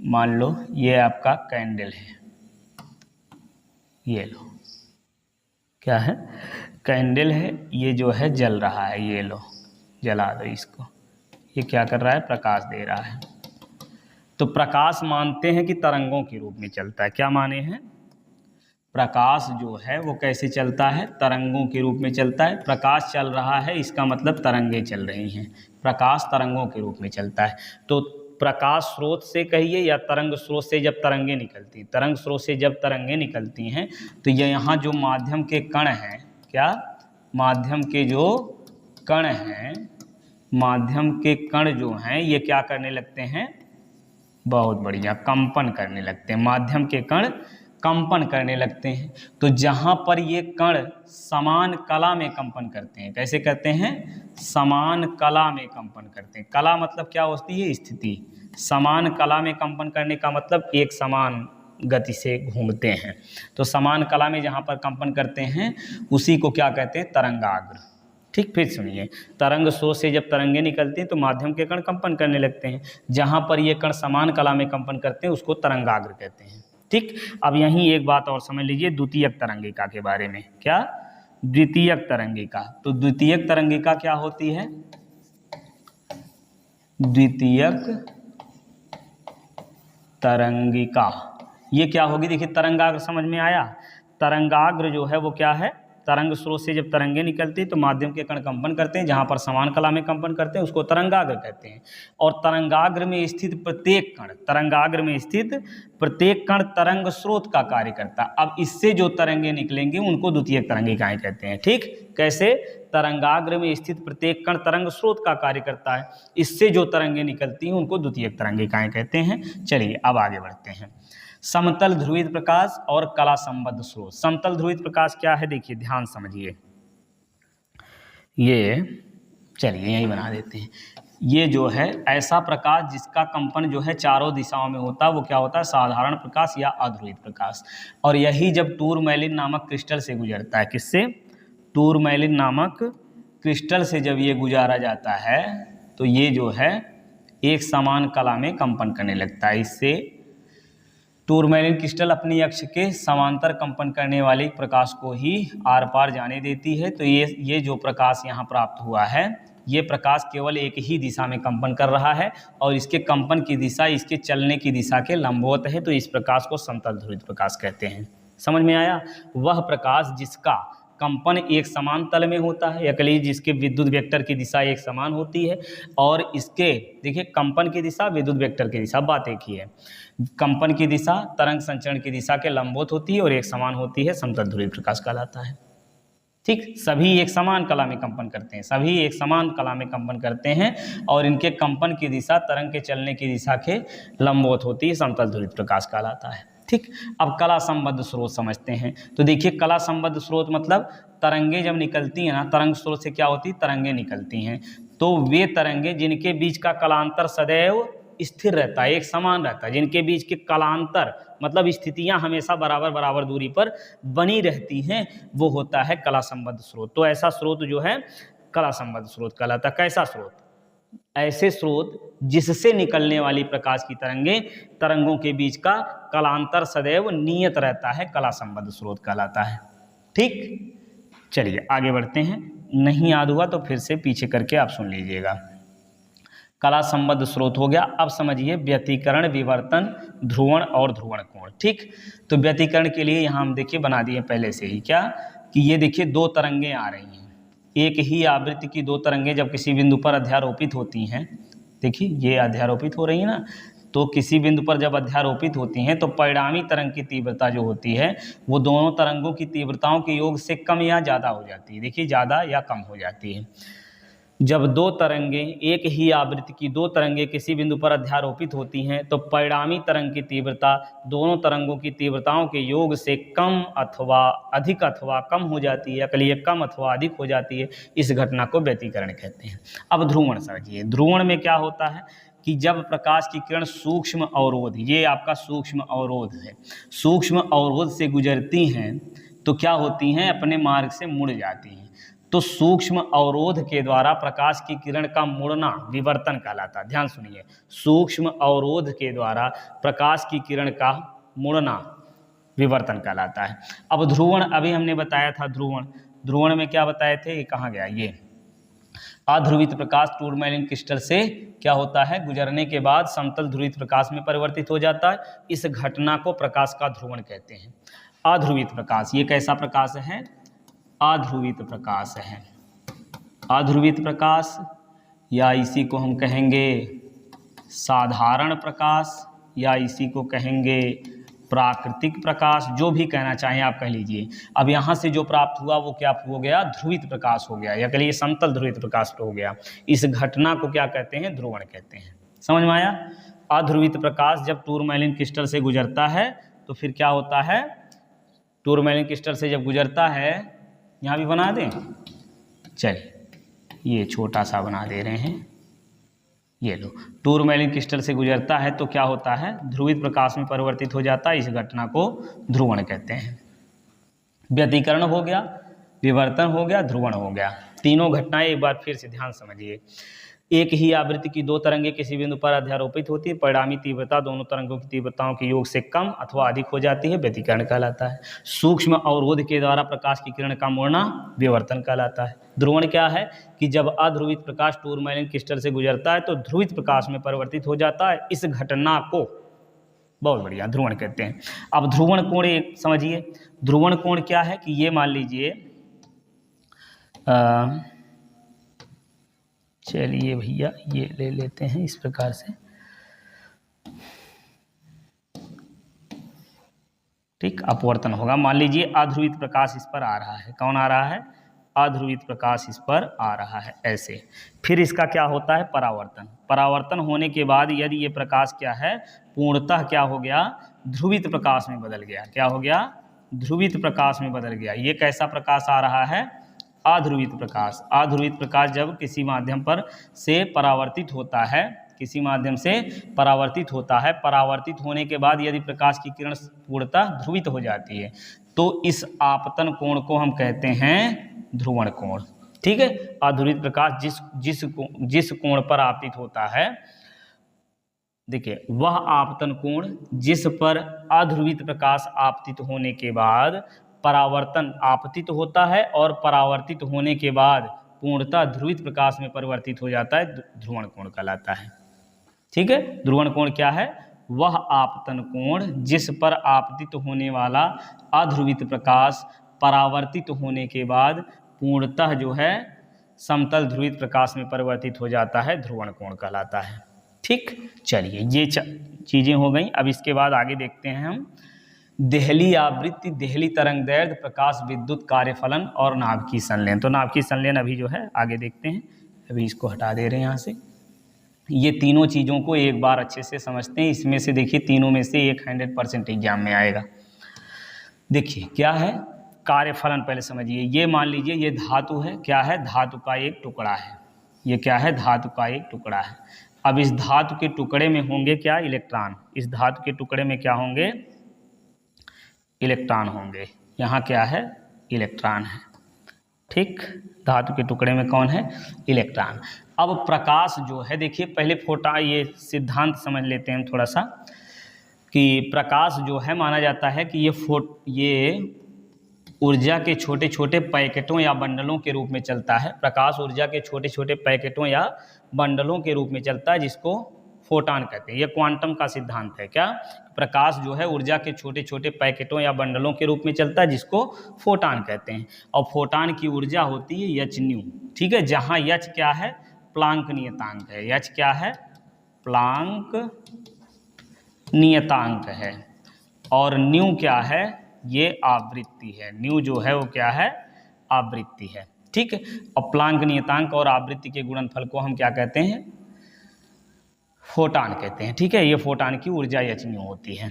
मान लो ये आपका कैंडल है, ये लो क्या है, कैंडल है, ये जो है जल रहा है, ये लो जला दो इसको, ये क्या कर रहा है, प्रकाश दे रहा है, तो प्रकाश मानते हैं कि तरंगों के रूप में चलता है, क्या माने हैं, प्रकाश जो है वो कैसे चलता है, तरंगों के रूप में चलता है। प्रकाश चल रहा है इसका मतलब तरंगे चल रही हैं, प्रकाश तरंगों के रूप में चलता है। तो प्रकाश स्रोत से कहिए या तरंग स्रोत से जब तरंगे निकलती हैं, तरंग स्रोत से जब तरंगे निकलती हैं तो ये यहाँ जो माध्यम के कण हैं, क्या माध्यम के जो कण हैं, माध्यम के कण जो हैं ये क्या करने लगते हैं, बहुत बढ़िया, कंपन करने लगते हैं। माध्यम के कण कंपन करने लगते हैं। तो जहाँ पर ये कण समान कला में कंपन करते हैं, कैसे करते हैं, समान कला में कंपन करते हैं। कला मतलब क्या होती है, स्थिति। समान कला में कंपन करने का मतलब एक समान गति से घूमते हैं। तो समान कला में जहाँ पर कंपन करते हैं उसी को क्या कहते हैं, तरंगाग्र। ठीक, फिर सुनिए, तरंग स्रोत से जब तरंगे निकलती हैं तो माध्यम के कण कंपन करने लगते हैं। जहाँ पर ये कण समान कला में कंपन करते हैं उसको तरंगाग्र कहते हैं। ठीक, अब यहीं एक बात और समझ लीजिए द्वितीयक तरंगिका के बारे में। क्या, द्वितीयक तरंगिका। तो द्वितीयक तरंगिका क्या होती है, द्वितीयक तरंगिका ये क्या होगी, देखिए तरंगाग्र समझ में आया। तरंगाग्र जो है वो क्या है, तरंग स्रोत से जब तरंगे निकलती है तो माध्यम के कण कंपन करते हैं, जहाँ पर समान कला में कंपन करते हैं उसको तरंगाग्र कहते हैं। और तरंगाग्र में स्थित प्रत्येक कण, तरंगाग्र में स्थित प्रत्येक कण तरंग स्रोत का कार्य करता है। अब इससे जो तरंगे निकलेंगे उनको द्वितीयक तरंगिकाएं कहते हैं। ठीक, कैसे, तरंगाग्र में स्थित प्रत्येक कण तरंग स्रोत का कार्य करता है, इससे जो तरंगे निकलती हैं उनको द्वितीयक तरंगिकाएं कहते हैं। चलिए अब आगे बढ़ते हैं। समतल ध्रुवित प्रकाश और कला संबद्ध स्रोत। समतल ध्रुवित प्रकाश क्या है, देखिए ध्यान समझिए, ये चलिए यही बना देते हैं। ये जो है ऐसा प्रकाश जिसका कंपन जो है चारों दिशाओं में होता है वो क्या होता है, साधारण प्रकाश या अध्रुवित प्रकाश। और यही जब टूरमैलिन नामक क्रिस्टल से गुजरता है, किससे, टूरमैलिन नामक क्रिस्टल से जब ये गुजारा जाता है तो ये जो है एक समान कला में कंपन करने लगता है। इससे टूरमैलिन क्रिस्टल अपनी अक्ष के समांतर कंपन करने वाले प्रकाश को ही आर पार जाने देती है। तो ये जो प्रकाश यहाँ प्राप्त हुआ है ये प्रकाश केवल एक ही दिशा में कंपन कर रहा है और इसके कंपन की दिशा इसके चलने की दिशा के लंबवत है। तो इस प्रकाश को समतल ध्रुवित प्रकाश कहते हैं। समझ में आया, वह प्रकाश जिसका कंपन एक समान तल में होता है, या कहिए जिसके विद्युत वेक्टर की दिशा एक समान होती है और इसके देखिए कंपन की दिशा विद्युत वेक्टर की दिशा बात एक ही है। कंपन की दिशा तरंग संचरण की दिशा के लंबवत होती है और एक समान होती है, समतल ध्रुवित प्रकाश कहलाता है। ठीक, सभी एक समान कला में कंपन करते हैं, सभी एक समान कला में कंपन करते हैं और इनके कंपन की दिशा तरंग के चलने की दिशा के लंबवत होती है, समतल ध्रुवित प्रकाश कहलाता है। ठीक, अब कला संबद्ध स्रोत समझते हैं। तो देखिए कला संबद्ध स्रोत मतलब तरंगे जब निकलती हैं ना, तरंग स्रोत से क्या होती है, तरंगे निकलती हैं तो वे तरंगे जिनके बीच का कलांतर सदैव स्थिर रहता है, एक समान रहता है, जिनके बीच के कलांतर मतलब स्थितियां हमेशा बराबर बराबर दूरी पर बनी रहती हैं, वो होता है कला संबद्ध स्रोत। तो ऐसा स्रोत जो है कला संबद्ध स्रोत कहलाता है। कैसा स्रोत, ऐसे स्रोत जिससे निकलने वाली प्रकाश की तरंगों के बीच का कलांतर सदैव नियत रहता है, कला संबद्ध स्रोत कहलाता है। ठीक, चलिए आगे बढ़ते हैं। नहीं याद हुआ तो फिर से पीछे करके आप सुन लीजिएगा। कला संबद्ध स्रोत हो गया। अब समझिए व्यतिकरण, विवर्तन, ध्रुवण और ध्रुवण कोण। ठीक, तो व्यतिकरण के लिए यहाँ हम देखिए बना दिए पहले से ही, क्या कि ये देखिए दो तरंगें आ रही हैं, एक ही आवृत्ति की दो तरंगें जब किसी बिंदु पर अध्यारोपित होती हैं, देखिए ये अध्यारोपित हो रही है ना, तो किसी बिंदु पर जब अध्यारोपित होती हैं तो परिणामी तरंग की तीव्रता जो होती है वो दोनों तरंगों की तीव्रताओं के योग से कम या ज़्यादा हो जाती है। देखिए ज़्यादा या कम हो जाती है। जब दो तरंगे, एक ही आवृत्ति की दो तरंगे किसी बिंदु पर अध्यारोपित होती हैं तो परिणामी तरंग की तीव्रता दोनों तरंगों की तीव्रताओं के योग से कम अथवा अधिक अथवा कम हो जाती है, या कहिए कम अथवा अधिक हो जाती है। इस घटना को व्यतिकरण कहते हैं। अब ध्रुवण समझिए। ध्रुवण में क्या होता है कि जब प्रकाश की किरण सूक्ष्म अवरोध, ये आपका सूक्ष्म अवरोध है, सूक्ष्म अवरोध से गुजरती हैं तो क्या होती हैं, अपने मार्ग से मुड़ जाती हैं। तो सूक्ष्म अवरोध के द्वारा प्रकाश की किरण का मुड़ना विवर्तन कहलाता है। ध्यान सुनिए, सूक्ष्म अवरोध के द्वारा प्रकाश की किरण का मुड़ना विवर्तन कहलाता है। अब ध्रुवण, अभी हमने बताया था ध्रुवण, ध्रुवण में क्या बताए थे, ये कहाँ गया, ये अध्रुवित प्रकाश टूरमैलिन क्रिस्टल से क्या होता है, गुजरने के बाद समतल ध्रुवित प्रकाश में परिवर्तित हो जाता है। इस घटना को प्रकाश का ध्रुवण कहते हैं। अध्रुवित प्रकाश, ये कैसा प्रकाश है? अध्रुवित प्रकाश है। अध्रुवित प्रकाश, या इसी को हम कहेंगे साधारण प्रकाश, या इसी को कहेंगे प्राकृतिक प्रकाश, जो भी कहना चाहें आप कह लीजिए। अब यहाँ से जो प्राप्त हुआ वो क्या हो गया? ध्रुवित प्रकाश हो गया, या कह लीजिए समतल ध्रुवित प्रकाश हो गया। इस घटना को क्या कहते हैं? ध्रुवण कहते हैं। समझ में आया? अध्रुवित प्रकाश जब टूरमैलिन क्रिस्टल से गुजरता है तो फिर क्या होता है? टूरमैलिन क्रिस्टल से जब गुजरता है, यहाँ भी बना दें, चलिए ये छोटा सा बना दे रहे हैं, ये लो। टूरमैलिन क्रिस्टल से गुजरता है तो क्या होता है? ध्रुवित प्रकाश में परिवर्तित हो जाता है। इस घटना को ध्रुवण कहते हैं। व्यतिकरण हो गया, विवर्तन हो गया, ध्रुवण हो गया। तीनों घटनाएं एक बार फिर से ध्यान समझिए। एक ही आवृत्ति की दो तरंगें किसी बिंदु पर अध्यारोपित होती है, परिणामी तीव्रता दोनों तरंगों की तीव्रताओं के योग से कम अथवा अधिक हो जाती है, व्यतिकरण कहलाता है। सूक्ष्म अवरोध के द्वारा प्रकाश की किरण का मोड़ना विवर्तन कहलाता है। ध्रुवण क्या है? कि जब अध्रुवित प्रकाश टूरमैलिन क्रिस्टल से गुजरता है तो ध्रुवित प्रकाश में परिवर्तित हो जाता है। इस घटना को बहुत बढ़िया ध्रुवण कहते हैं। अब ध्रुवण कोण एक समझिए। ध्रुवण कोण क्या है? कि ये मान लीजिए, चलिए भैया ये ले लेते हैं इस प्रकार से, ठीक। अपवर्तन होगा। मान लीजिए अध्रुवित प्रकाश इस पर आ रहा है। कौन आ रहा है? अध्रुवित प्रकाश इस पर आ रहा है, ऐसे। फिर इसका क्या होता है? परावर्तन। परावर्तन होने के बाद यदि ये प्रकाश क्या है? पूर्णतः क्या हो गया? ध्रुवित प्रकाश में बदल गया। क्या हो गया? ध्रुवित प्रकाश में बदल गया। ये कैसा प्रकाश आ रहा है? अध्रुवित प्रकाश। अध्रुवित प्रकाश जब किसी माध्यम पर से परावर्तित होता है, किसी माध्यम से परावर्तित होता है, परावर्तित होने के बाद यदि प्रकाश की किरण पूर्णतः ध्रुवित हो जाती है तो इस आपतन कोण को हम कहते हैं ध्रुवण कोण। ठीक है। अध्रुवित प्रकाश जिस कोण पर आपतित होता है, देखिए वह आपतन कोण जिस पर अध्रुवित प्रकाश आपतित होने के बाद परावर्तन आपतित होता है और परावर्तित होने के बाद पूर्णतः ध्रुवित प्रकाश में परिवर्तित हो जाता है, ध्रुवण कोण कहलाता है। ठीक है। ध्रुवण कोण क्या है? वह आपतन कोण जिस पर आपतित होने वाला अध्रुवित प्रकाश परावर्तित होने के बाद पूर्णतः जो है समतल ध्रुवित प्रकाश में परिवर्तित हो जाता है, ध्रुवण कोण कहलाता है। ठीक। चलिए ये चीजें हो गई। अब इसके बाद आगे देखते हैं हम देहली आवृत्ति, देहली तरंगदैर्घ्य, प्रकाश विद्युत कार्यफलन और नाभिकीय संलयन। तो नाभिकीय संलयन अभी जो है आगे देखते हैं। अभी इसको हटा दे रहे हैं यहाँ से। ये तीनों चीज़ों को एक बार अच्छे से समझते हैं। इसमें से देखिए तीनों में से एक 100% एग्जाम में आएगा। देखिए क्या है? कार्यफलन पहले समझिए। ये मान लीजिए ये धातु है। क्या है? धातु का एक टुकड़ा है। ये क्या है? धातु का एक टुकड़ा है। अब इस धातु के टुकड़े में होंगे क्या? इलेक्ट्रॉन। इस धातु के टुकड़े में क्या होंगे? इलेक्ट्रॉन होंगे। यहाँ क्या है? इलेक्ट्रॉन है। ठीक। धातु के टुकड़े में कौन है? इलेक्ट्रॉन। अब प्रकाश जो है, देखिए पहले ये सिद्धांत समझ लेते हैं थोड़ा सा, कि प्रकाश जो है माना जाता है कि ये ऊर्जा के छोटे छोटे पैकेटों या बंडलों के रूप में चलता है। प्रकाश ऊर्जा के छोटे छोटे पैकेटों या बंडलों के रूप में चलता है, जिसको फोटॉन कहते हैं। यह क्वांटम का सिद्धांत है। क्या? प्रकाश जो है ऊर्जा के छोटे छोटे पैकेटों या बंडलों के रूप में चलता है, जिसको फोटॉन कहते हैं। और फोटॉन की ऊर्जा होती है h न्यू। ठीक है। जहाँ h क्या है? प्लांक नियतांक है। h क्या है? प्लांक नियतांक है। और न्यू क्या है? ये आवृत्ति है। न्यू जो है वो क्या है? आवृत्ति है। ठीक है। और प्लांक नियतांक और आवृत्ति के गुणनफल को हम क्या कहते हैं? फोटॉन कहते हैं। ठीक है। ये फोटॉन की ऊर्जा h न्यू होती है।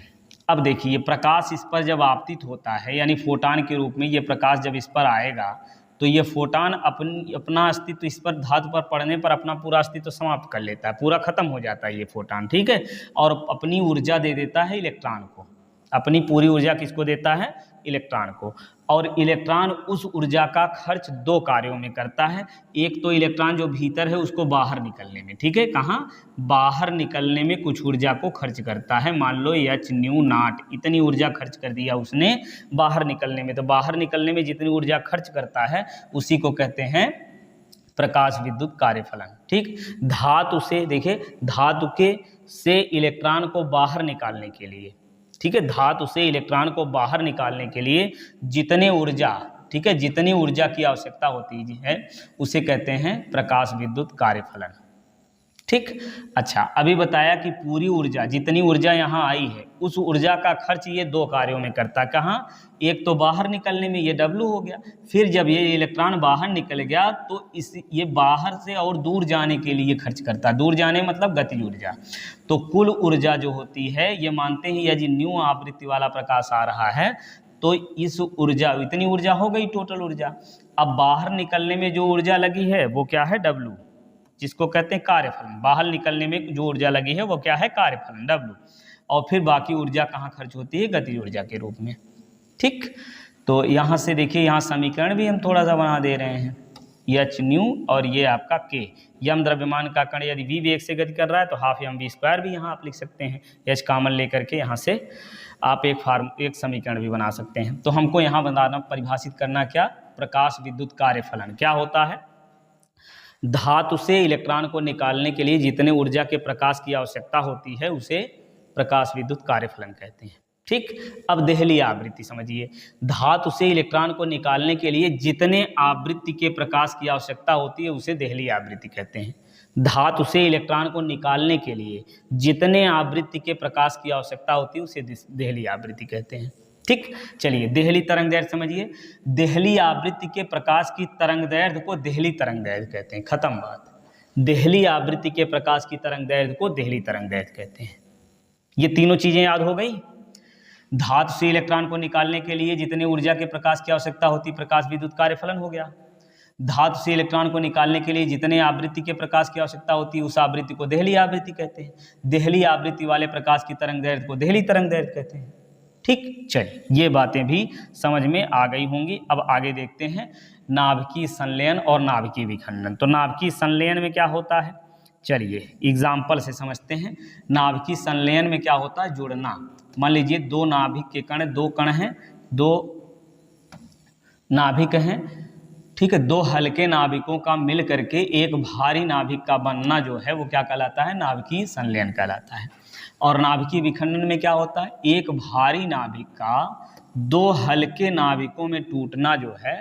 अब देखिए प्रकाश इस पर जब आपतित होता है, यानी फोटॉन के रूप में ये प्रकाश जब इस पर आएगा तो ये फोटॉन अपना अस्तित्व इस पर धातु पर पड़ने पर अपना पूरा अस्तित्व समाप्त कर लेता है, पूरा खत्म हो जाता है ये फोटॉन। ठीक है। और अपनी ऊर्जा दे देता है इलेक्ट्रॉन को। अपनी पूरी ऊर्जा किसको देता है? इलेक्ट्रॉन को। और इलेक्ट्रॉन उस ऊर्जा का खर्च दो कार्यों में करता है। एक तो इलेक्ट्रॉन जो भीतर है उसको बाहर निकलने में, ठीक है, कहाँ? बाहर निकलने में कुछ ऊर्जा को खर्च करता है। मान लो h न्यू नॉट, इतनी ऊर्जा खर्च कर दिया उसने बाहर निकलने में। तो बाहर निकलने में जितनी ऊर्जा खर्च करता है उसी को कहते हैं प्रकाश विद्युत कार्यफलन। ठीक। धातु से, देखिए धातु के से इलेक्ट्रॉन को बाहर निकालने के लिए, ठीक है, धातु से इलेक्ट्रॉन को बाहर निकालने के लिए जितने ऊर्जा, ठीक है, जितनी ऊर्जा की आवश्यकता होती है उसे कहते हैं प्रकाश विद्युत कार्यफलन। ठीक, अच्छा, अभी बताया कि पूरी ऊर्जा, जितनी ऊर्जा यहाँ आई है उस ऊर्जा का खर्च ये दो कार्यों में करता। कहाँ? एक तो बाहर निकलने में, ये W हो गया, फिर जब ये इलेक्ट्रॉन बाहर निकल गया तो ये बाहर से और दूर जाने के लिए खर्च करता। दूर जाने मतलब गतिज ऊर्जा। तो कुल ऊर्जा जो होती है, ये मानते हैं यदि न्यू आवृत्ति वाला प्रकाश आ रहा है तो इस ऊर्जा, इतनी ऊर्जा हो गई टोटल ऊर्जा। अब बाहर निकलने में जो ऊर्जा लगी है वो क्या है? W, जिसको कहते हैं कार्यफलन। बाहर निकलने में जो ऊर्जा लगी है वो क्या है? कार्यफलन, W। और फिर बाकी ऊर्जा कहाँ खर्च होती है? गतिज ऊर्जा के रूप में। ठीक, तो यहाँ से देखिए, यहाँ समीकरण भी हम थोड़ा सा बना दे रहे हैं। H न्यू और ये आपका K, यम द्रव्यमान का कण यदि v वेग से गति कर रहा है तो हाफ एम वी स्क्वायर भी यहाँ आप लिख सकते हैं। H कॉमन लेकर के यहाँ से आप एक समीकरण भी बना सकते हैं। तो हमको यहाँ बनाना, परिभाषित करना क्या? प्रकाश विद्युत कार्यफलन क्या होता है? धातु से इलेक्ट्रॉन को निकालने के लिए जितने ऊर्जा के प्रकाश की आवश्यकता होती है उसे प्रकाश विद्युत कार्यफलन कहते हैं। ठीक, अब देहली आवृत्ति समझिए। धातु से इलेक्ट्रॉन को निकालने के लिए जितने आवृत्ति के प्रकाश की आवश्यकता होती है उसे देहली आवृत्ति कहते हैं। धातु से इलेक्ट्रॉन को निकालने के लिए जितने आवृत्ति के प्रकाश की आवश्यकता होती है उसे देहली आवृत्ति कहते हैं। ठीक, चलिए देहली तरंग दैर्घ्य समझिए। देहली आवृत्ति के प्रकाश की तरंग दैर्घ्य को देहली तरंग दैर्घ्य कहते हैं। खत्म बात। देहली आवृत्ति के प्रकाश की तरंग दैर्घ्य को देहली तरंग दैर्घ्य कहते हैं। ये तीनों चीजें याद हो गई। धातु से इलेक्ट्रॉन को निकालने के लिए जितने ऊर्जा के प्रकाश की आवश्यकता होती है प्रकाश विद्युत कार्यफलन हो गया। धातु से इलेक्ट्रॉन को निकालने के लिए जितने आवृत्ति के प्रकाश की आवश्यकता होती है उस आवृत्ति को देहली आवृत्ति कहते हैं। देहली आवृत्ति वाले प्रकाश की तरंग दैर्घ्य को देहली तरंग दैर्घ्य कहते हैं। ठीक, चलिए ये बातें भी समझ में आ गई होंगी। अब आगे देखते हैं नाभिकीय संलयन और नाभिकीय विखंडन। तो नाभिकीय संलयन में क्या होता है, चलिए एग्जाम्पल से समझते हैं। नाभिकीय संलयन में क्या होता है? जुड़ना। मान लीजिए दो नाभिक के कण, दो कण हैं, दो नाभिक हैं, ठीक है, दो हल्के नाभिकों का मिल करके एक भारी नाभिक का बनना जो है वो क्या कहलाता है? नाभिकीय संलयन कहलाता है। और नाभिकीय विखंडन में क्या होता है? एक भारी नाभिक का दो हल्के नाभिकों में टूटना जो है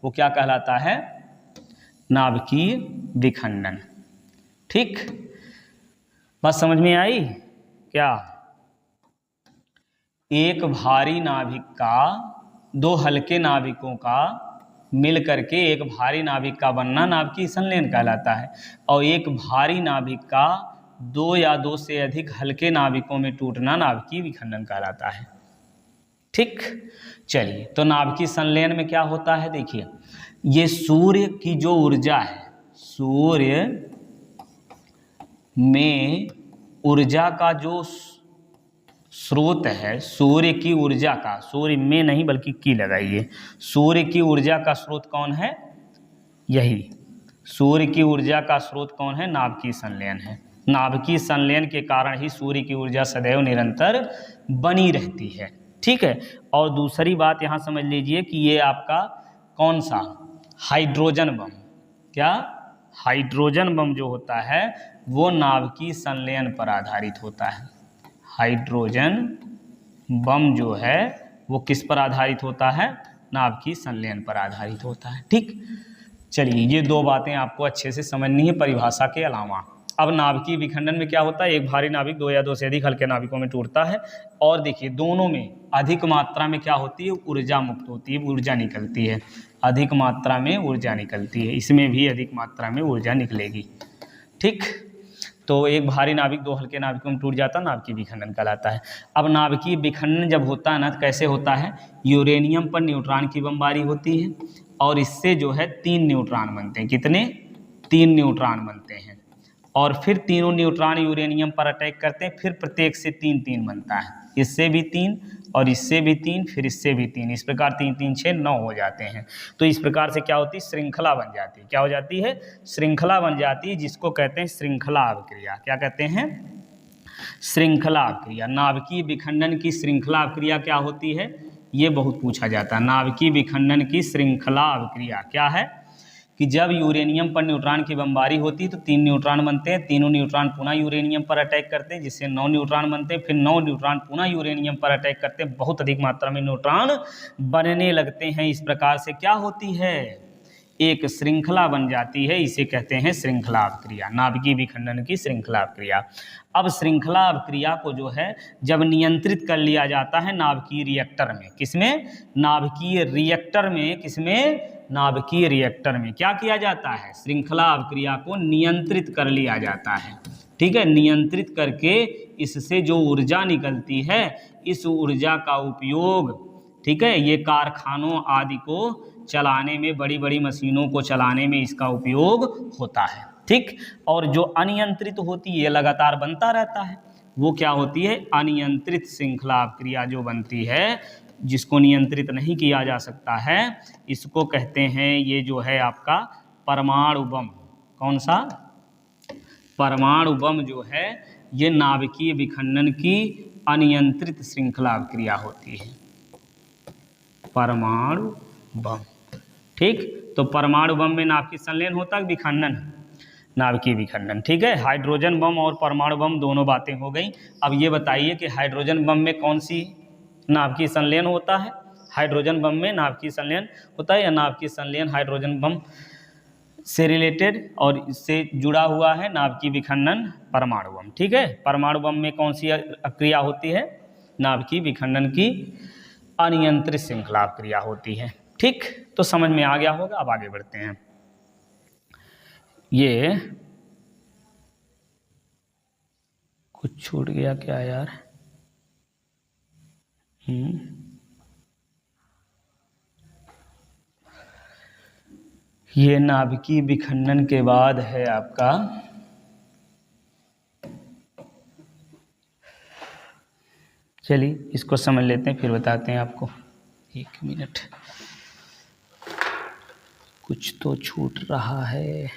वो क्या कहलाता है? नाभिकीय विखंडन। ठीक, बात समझ में आई क्या? एक भारी नाभिक का दो हल्के नाभिकों का मिल करके एक भारी नाभिक का बनना नाभिकीय संलयन कहलाता है। और एक भारी नाभिक का दो या दो से अधिक हल्के नाभिकों में टूटना नाभिकीय विखंडन कहलाता है। ठीक, चलिए तो नाभिकीय संलयन में क्या होता है? देखिए, ये सूर्य की जो ऊर्जा है, सूर्य में ऊर्जा का जो स्रोत है, सूर्य की ऊर्जा का, सूर्य में नहीं बल्कि की लगाइए, सूर्य की ऊर्जा का स्रोत कौन है? यही सूर्य की ऊर्जा का स्रोत कौन है? नाभिकीय संलयन है। नाभिकीय संलयन के कारण ही सूर्य की ऊर्जा सदैव निरंतर बनी रहती है। ठीक है, और दूसरी बात यहाँ समझ लीजिए कि ये आपका कौन सा? Hydrogen bomb. क्या? हाइड्रोजन बम जो होता है वो नाभिकीय संलयन पर आधारित होता है। हाइड्रोजन बम जो है वो किस पर आधारित होता है? नाभिकीय संलयन पर आधारित होता है। ठीक, चलिए ये दो बातें आपको अच्छे से समझनी है परिभाषा के अलावा। अब नाभिकीय विखंडन में क्या होता है? एक भारी नाभिक दो या दो से अधिक हल्के नाभिकों में टूटता है। और देखिए दोनों में अधिक मात्रा में क्या होती है? ऊर्जा मुक्त होती है, ऊर्जा निकलती है। अधिक मात्रा में ऊर्जा निकलती है, इसमें भी अधिक मात्रा में ऊर्जा निकलेगी। ठीक, तो एक भारी नाभिक दो हल्के नाभिकों में टूट जाता है, नाभिकीय विखंडन कहलाता है। अब नाभिकीय विखंडन जब होता है ना, तो कैसे होता है? यूरेनियम पर न्यूट्रॉन की बमबारी होती है और इससे जो है 3 न्यूट्रॉन बनते हैं। कितने? 3 न्यूट्रॉन बनते हैं। और फिर तीनों न्यूट्रॉन यूरेनियम पर अटैक करते हैं, फिर प्रत्येक से 3-3 बनता है। इससे भी 3 और इससे भी 3, फिर इससे भी 3, इस प्रकार 3 3 6 9 हो जाते हैं। तो इस प्रकार से क्या होती है? श्रृंखला बन जाती है। क्या हो जाती है? श्रृंखला बन जाती है, जिसको कहते हैं श्रृंखला अभिक्रिया। क्या कहते हैं? श्रृंखला अभिक्रिया। नाभिकीय विखंडन की श्रृंखला अभिक्रिया क्या होती है? ये बहुत पूछा जाता है। नाभिकीय विखंडन की श्रृंखला अभिक्रिया क्या है? कि जब यूरेनियम पर न्यूट्रॉन की बमबारी होती है तो 3 न्यूट्रॉन बनते हैं, तीनों न्यूट्रॉन पुनः यूरेनियम पर अटैक करते हैं जिससे 9 न्यूट्रॉन बनते हैं, फिर 9 न्यूट्रॉन पुनः यूरेनियम पर अटैक करते हैं, बहुत अधिक मात्रा में न्यूट्रॉन बनने लगते हैं। इस प्रकार से क्या होती है, एक श्रृंखला बन जाती है, इसे कहते हैं श्रृंखला अभिक्रिया, नाभिकीय विखंडन की श्रृंखला अभिक्रिया। अब श्रृंखला अभिक्रिया को जो है जब नियंत्रित कर लिया जाता है नाभिकीय रिएक्टर में, किसमें, नाभिकीय रिएक्टर में, किसमें, नाभिकीय रिएक्टर में क्या किया जाता है, श्रृंखला अभिक्रिया को नियंत्रित कर लिया जाता है। ठीक है, नियंत्रित करके इससे जो ऊर्जा निकलती है, इस ऊर्जा का उपयोग, ठीक है, ये कारखानों आदि को चलाने में, बड़ी बड़ी मशीनों को चलाने में इसका उपयोग होता है। ठीक, और जो अनियंत्रित होती है, लगातार बनता रहता है, वो क्या होती है, अनियंत्रित श्रृंखला अभिक्रिया जो बनती है, जिसको नियंत्रित नहीं किया जा सकता है, इसको कहते हैं, ये जो है आपका परमाणु बम। कौन सा, परमाणु बम जो है ये नाभिकीय विखंडन की अनियंत्रित श्रृंखला अभिक्रिया होती है, परमाणु बम। ठीक, तो परमाणु बम में नाभिकीय संलयन होता है, विखंडन, नाभिकीय विखंडन। ठीक है, हाइड्रोजन बम और परमाणु बम दोनों बातें हो गई। अब ये बताइए कि हाइड्रोजन बम में कौन सी नाभिकीय संलयन होता है, हाइड्रोजन बम में नाभिकीय संलयन होता है, या नाभिकीय संलयन हाइड्रोजन बम से रिलेटेड और इससे जुड़ा हुआ है नाभिकीय विखंडन, परमाणु बम। ठीक है, परमाणु बम में कौन सी क्रिया होती है, नाभिकीय विखंडन की अनियंत्रित श्रृंखला क्रिया होती है। ठीक, तो समझ में आ गया होगा। अब आगे बढ़ते हैं। ये कुछ छूट गया क्या यार, ये नाभिकीय विखंडन के बाद है आपका चलिए इसको समझ लेते हैं फिर बताते हैं आपको। 1 मिनट, कुछ तो छूट रहा है।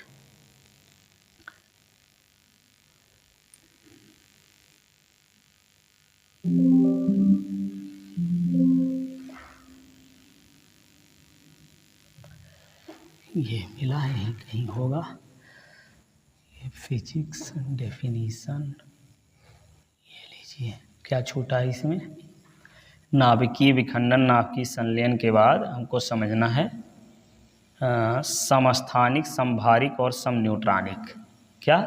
ये मिला है कहीं होगा, ये फिजिक्स डेफिनीशन, ये लीजिए क्या छूटा है इसमें। नाभिकीय विखंडन, नाभिकीय संलयन के बाद हमको समझना है समस्थानिक, समभारिक और समन्यूट्रॉनिक। क्या,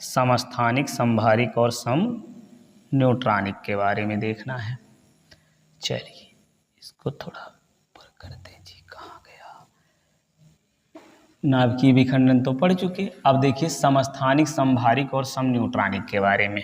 समस्थानिक, समभारिक और समन्यूट्रॉनिक के बारे में देखना है। चलिए इसको थोड़ा ऊपर करते हैं जी, कहाँ गया। नाभिकीय विखंडन तो पढ़ चुके, अब देखिए समस्थानिक, समभारिक और समन्यूट्रॉनिक के बारे में।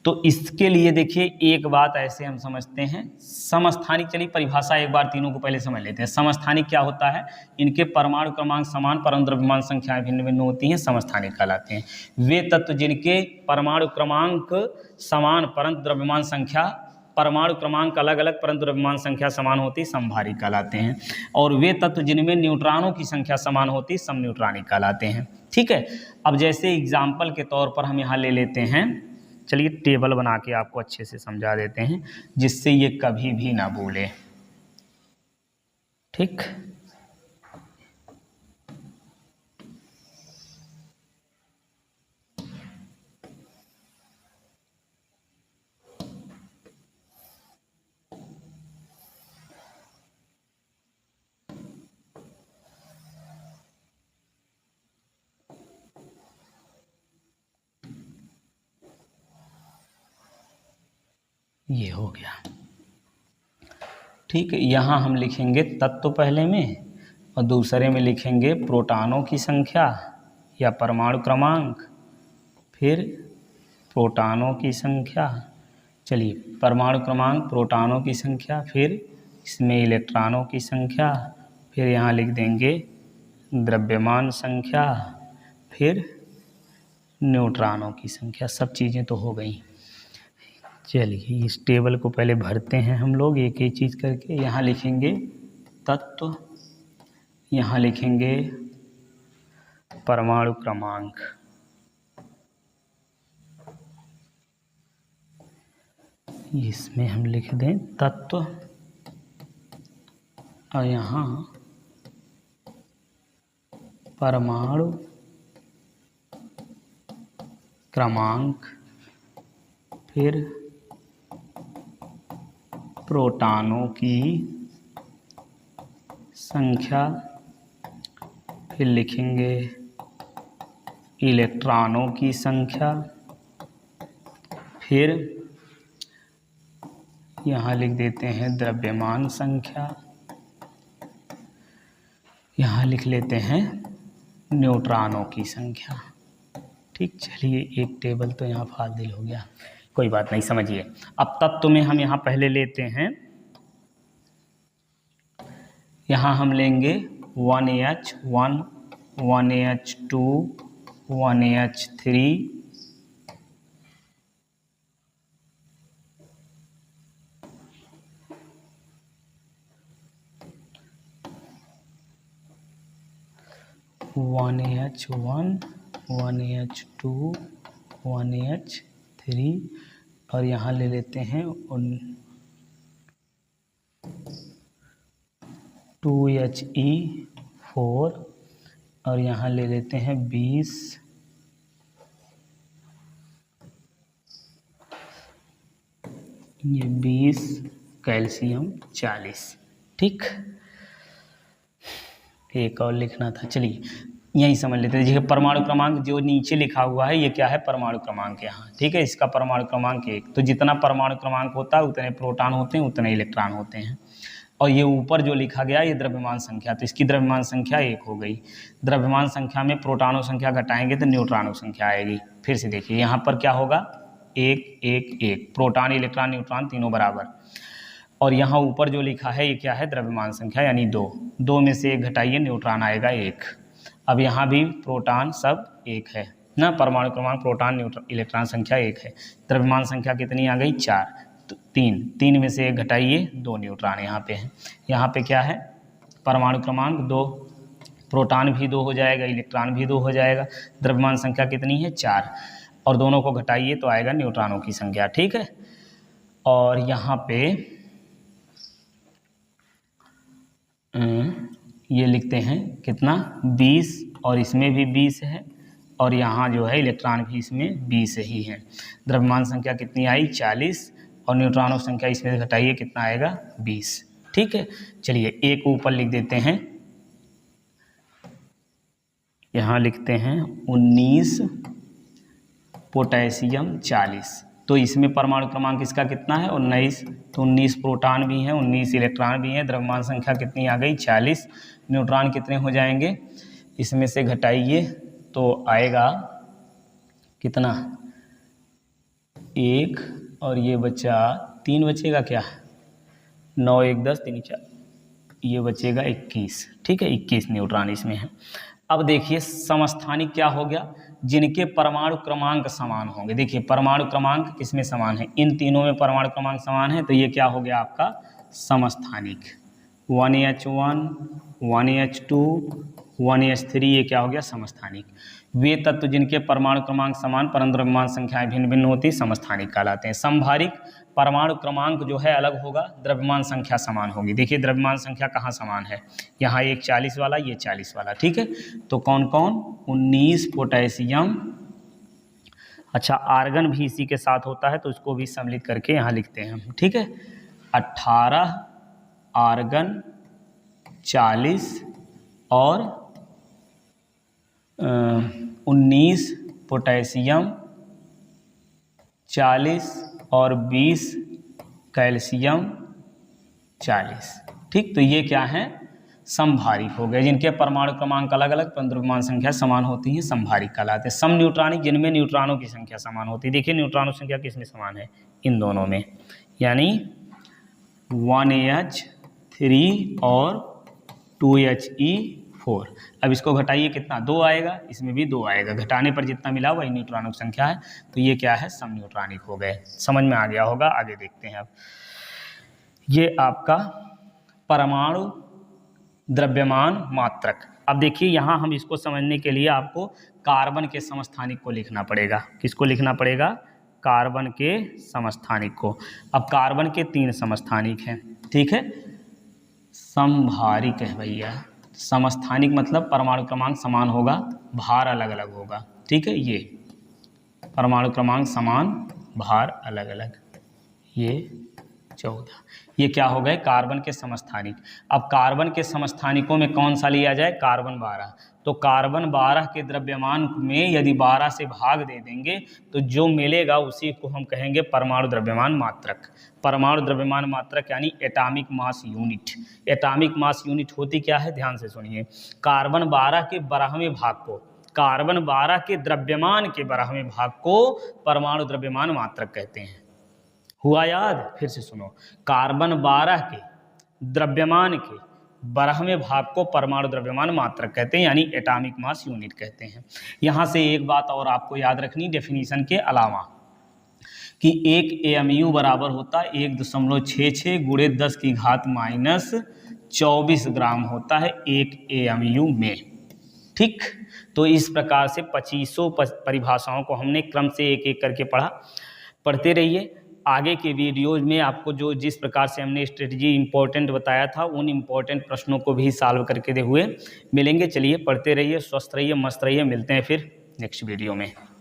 तो इसके लिए देखिए एक बात ऐसे हम समझते हैं, समस्थानिक, चलिए परिभाषा एक बार तीनों को पहले समझ लेते हैं। समस्थानिक क्या होता है, इनके परमाणु क्रमांक समान परंतु द्रव्यमान संख्याएं भिन्न भिन्न होती हैं, समस्थानिक कहलाते हैं। वे तत्व जिनके परमाणु क्रमांक समान परंतु द्रव्यमान संख्या, परमाणु क्रमांक अलग अलग परंतु द्रव्यमान संख्या समान होती, समभारिक कहलाते हैं। और वे तत्व जिनमें न्यूट्रॉनों की संख्या समान होती, समन्यूट्रॉनिक कहलाते हैं। ठीक है, अब जैसे एग्जाम्पल के तौर पर हम यहाँ ले लेते हैं, चलिए टेबल बना के आपको अच्छे से समझा देते हैं जिससे ये कभी भी ना भूले। ठीक, ये हो गया। ठीक है, यहाँ हम लिखेंगे तत्व पहले में और दूसरे में लिखेंगे प्रोटॉनों की संख्या या परमाणु क्रमांक, फिर प्रोटॉनों की संख्या, चलिए परमाणु क्रमांक, प्रोटॉनों की संख्या, फिर इसमें इलेक्ट्रॉनों की संख्या, फिर यहाँ लिख देंगे द्रव्यमान संख्या, फिर न्यूट्रॉनों की संख्या। सब चीज़ें तो हो गई। चलिए इस टेबल को पहले भरते हैं हम लोग एक एक चीज़ करके। यहाँ लिखेंगे तत्व, यहाँ लिखेंगे परमाणु क्रमांक, इसमें हम लिख दें तत्व, और यहाँ परमाणु क्रमांक, फिर प्रोटॉनों की संख्या, फिर लिखेंगे इलेक्ट्रॉनों की संख्या, फिर यहाँ लिख देते हैं द्रव्यमान संख्या, यहाँ लिख लेते हैं न्यूट्रॉनों की संख्या। ठीक, चलिए एक टेबल तो यहाँ फाजिल हो गया, कोई बात नहीं, समझिए। अब तत्व में हम यहाँ पहले लेते हैं, यहाँ हम लेंगे 1H1, 1H2, 1H3, one H1, 1H2, 1H3 और यहाँ ले लेते हैं 2He4 और यहाँ ले लेते हैं 20, ये 20 कैल्शियम 40। ठीक, एक और लिखना था, चलिए यही समझ लेते हैं। देखिए परमाणु क्रमांक जो नीचे लिखा हुआ है ये क्या है, परमाणु क्रमांक यहाँ, ठीक है, इसका परमाणु क्रमांक 1। तो जितना परमाणु क्रमांक होता है उतने प्रोटॉन होते हैं, उतने इलेक्ट्रॉन होते हैं। और ये ऊपर जो लिखा गया ये द्रव्यमान संख्या, तो इसकी द्रव्यमान संख्या 1 हो गई। द्रव्यमान संख्या में प्रोटॉनों संख्या घटाएंगे तो न्यूट्रॉनों संख्या आएगी। फिर से देखिए यहाँ पर क्या होगा, 1 1 1, प्रोटॉन इलेक्ट्रॉन न्यूट्रॉन तीनों बराबर। और यहाँ ऊपर जो लिखा है ये क्या है, द्रव्यमान संख्या यानी 2। 2 में से 1 घटाइए, न्यूट्रॉन आएगा 1। अब यहाँ भी प्रोटॉन सब 1 है ना, परमाणु क्रमांक प्रोटॉन न्यूट्रॉन इलेक्ट्रॉन संख्या 1 है। द्रव्यमान संख्या कितनी आ गई, 4। तो 3 में से 1 घटाइए, 2 न्यूट्रॉन यहाँ पे है। यहाँ पे क्या है, परमाणु क्रमांक 2, प्रोटॉन भी 2 हो जाएगा, इलेक्ट्रॉन भी 2 हो जाएगा। द्रव्यमान संख्या कितनी है, 4, और दोनों को घटाइए तो आएगा न्यूट्रॉनों की संख्या। ठीक है, और यहाँ पे ये लिखते हैं कितना, 20, और इसमें भी 20 है, और यहाँ जो है इलेक्ट्रॉन भी इसमें 20 ही है। द्रव्यमान संख्या कितनी आई, 40, और न्यूट्रॉनों संख्या इसमें से घटाइए कितना आएगा, 20। ठीक है, चलिए एक ऊपर लिख देते हैं, यहाँ लिखते हैं 19 पोटेशियम 40। तो इसमें परमाणु क्रमांक इसका कितना है, 19। तो 19 प्रोटॉन भी हैं, 19 इलेक्ट्रॉन भी हैं। द्रव्यमान संख्या कितनी आ गई, 40। न्यूट्रॉन कितने हो जाएंगे, इसमें से घटाइए तो आएगा कितना, 1, और ये बचा 3, बचेगा क्या, 9 1 10 3 4, ये बचेगा 21। ठीक है, 21 न्यूट्रॉन इसमें है। अब देखिए समस्थानिक क्या हो गया, जिनके परमाणु क्रमांक समान होंगे। देखिए परमाणु क्रमांक किसमें समान है, इन तीनों में परमाणु क्रमांक समान है, तो ये क्या हो गया आपका समस्थानिक। 1H1, 1H2, 1H3 ये क्या हो गया समस्थानिक। वे तत्व जिनके परमाणु क्रमांक समान परंतु द्रव्यमान संख्याएं भिन्न भिन्न होती समस्थानिक कहलाते हैं। समभारिक परमाणु क्रमांक जो है अलग होगा, द्रव्यमान संख्या समान होगी। देखिए द्रव्यमान संख्या कहाँ समान है, यहाँ एक 40 वाला, ये 40 वाला। ठीक है, तो कौन कौन, 19 पोटेशियम, अच्छा आर्गन भी इसी के साथ होता है तो उसको भी सम्मिलित करके यहाँ लिखते हैं हम। ठीक है, 18 आर्गन, 40 और 19 पोटेशियम, 40 और 20 कैल्शियम 40। ठीक, तो ये क्या है, समभारिक हो गए। जिनके परमाणु क्रमांक अलग अलग परंतु द्रव्यमान संख्या समान होती है समभारिक कहलाते हैं। सम न्यूट्रॉनिक, जिनमें न्यूट्रॉनों की संख्या समान होती है। देखिए न्यूट्रॉनों की संख्या किसमें समान है, इन दोनों में, यानी 1H3 और 2He4। अब इसको घटाइए कितना, 2 आएगा, इसमें भी 2 आएगा, घटाने पर जितना मिला वही न्यूट्रॉनों की संख्या है। तो ये क्या है, सम न्यूट्रॉनिक हो गए। समझ में आ गया होगा, आगे देखते हैं। अब ये आपका परमाणु द्रव्यमान मात्रक। अब देखिए यहाँ हम इसको समझने के लिए आपको कार्बन के समस्थानिक को लिखना पड़ेगा। किसको लिखना पड़ेगा, कार्बन के समस्थानिक को। अब कार्बन के 3 समस्थानिक हैं। ठीक है, समभारिक है भैया, समस्थानिक मतलब परमाणु क्रमांक समान होगा, भार अलग अलग होगा। ठीक है, ये परमाणु क्रमांक समान, भार अलग अलग, ये 14। ये क्या हो गए, कार्बन के समस्थानिक। अब कार्बन के समस्थानिकों में कौन सा लिया जाए, कार्बन 12। तो कार्बन 12 के द्रव्यमान में यदि 12 से भाग दे देंगे तो जो मिलेगा उसी को हम कहेंगे परमाणु द्रव्यमान मात्रक। परमाणु द्रव्यमान मात्रक यानी atomic mass unit. Atomic mass unit होती क्या है, ध्यान से सुनिए। कार्बन 12 के 12वें भाग को, कार्बन 12 के द्रव्यमान के 12वें भाग को परमाणु द्रव्यमान मात्रक कहते हैं। हुआ याद, फिर से सुनो। कार्बन 12 के द्रव्यमान के 12वें भाग को परमाणु द्रव्यमान मात्रक कहते हैं, यानी एटॉमिक मास यूनिट कहते हैं। यहाँ से एक बात और आपको याद रखनी डेफिनीशन के अलावा, कि एक AMU बराबर होता है 1.66 गुणे 10 की घात माइनस 24 ग्राम होता है एक AMU में। ठीक, तो इस प्रकार से 2500 परिभाषाओं को हमने क्रम से एक एक करके पढ़ा। पढ़ते रहिए। आगे के वीडियोज में आपको जो जिस प्रकार से हमने स्ट्रेटजी इंपॉर्टेंट बताया था, उन इंपॉर्टेंट प्रश्नों को भी सॉल्व करके हुए मिलेंगे। चलिए पढ़ते रहिए, स्वस्थ रहिए, मस्त रहिए। मिलते हैं फिर नेक्स्ट वीडियो में।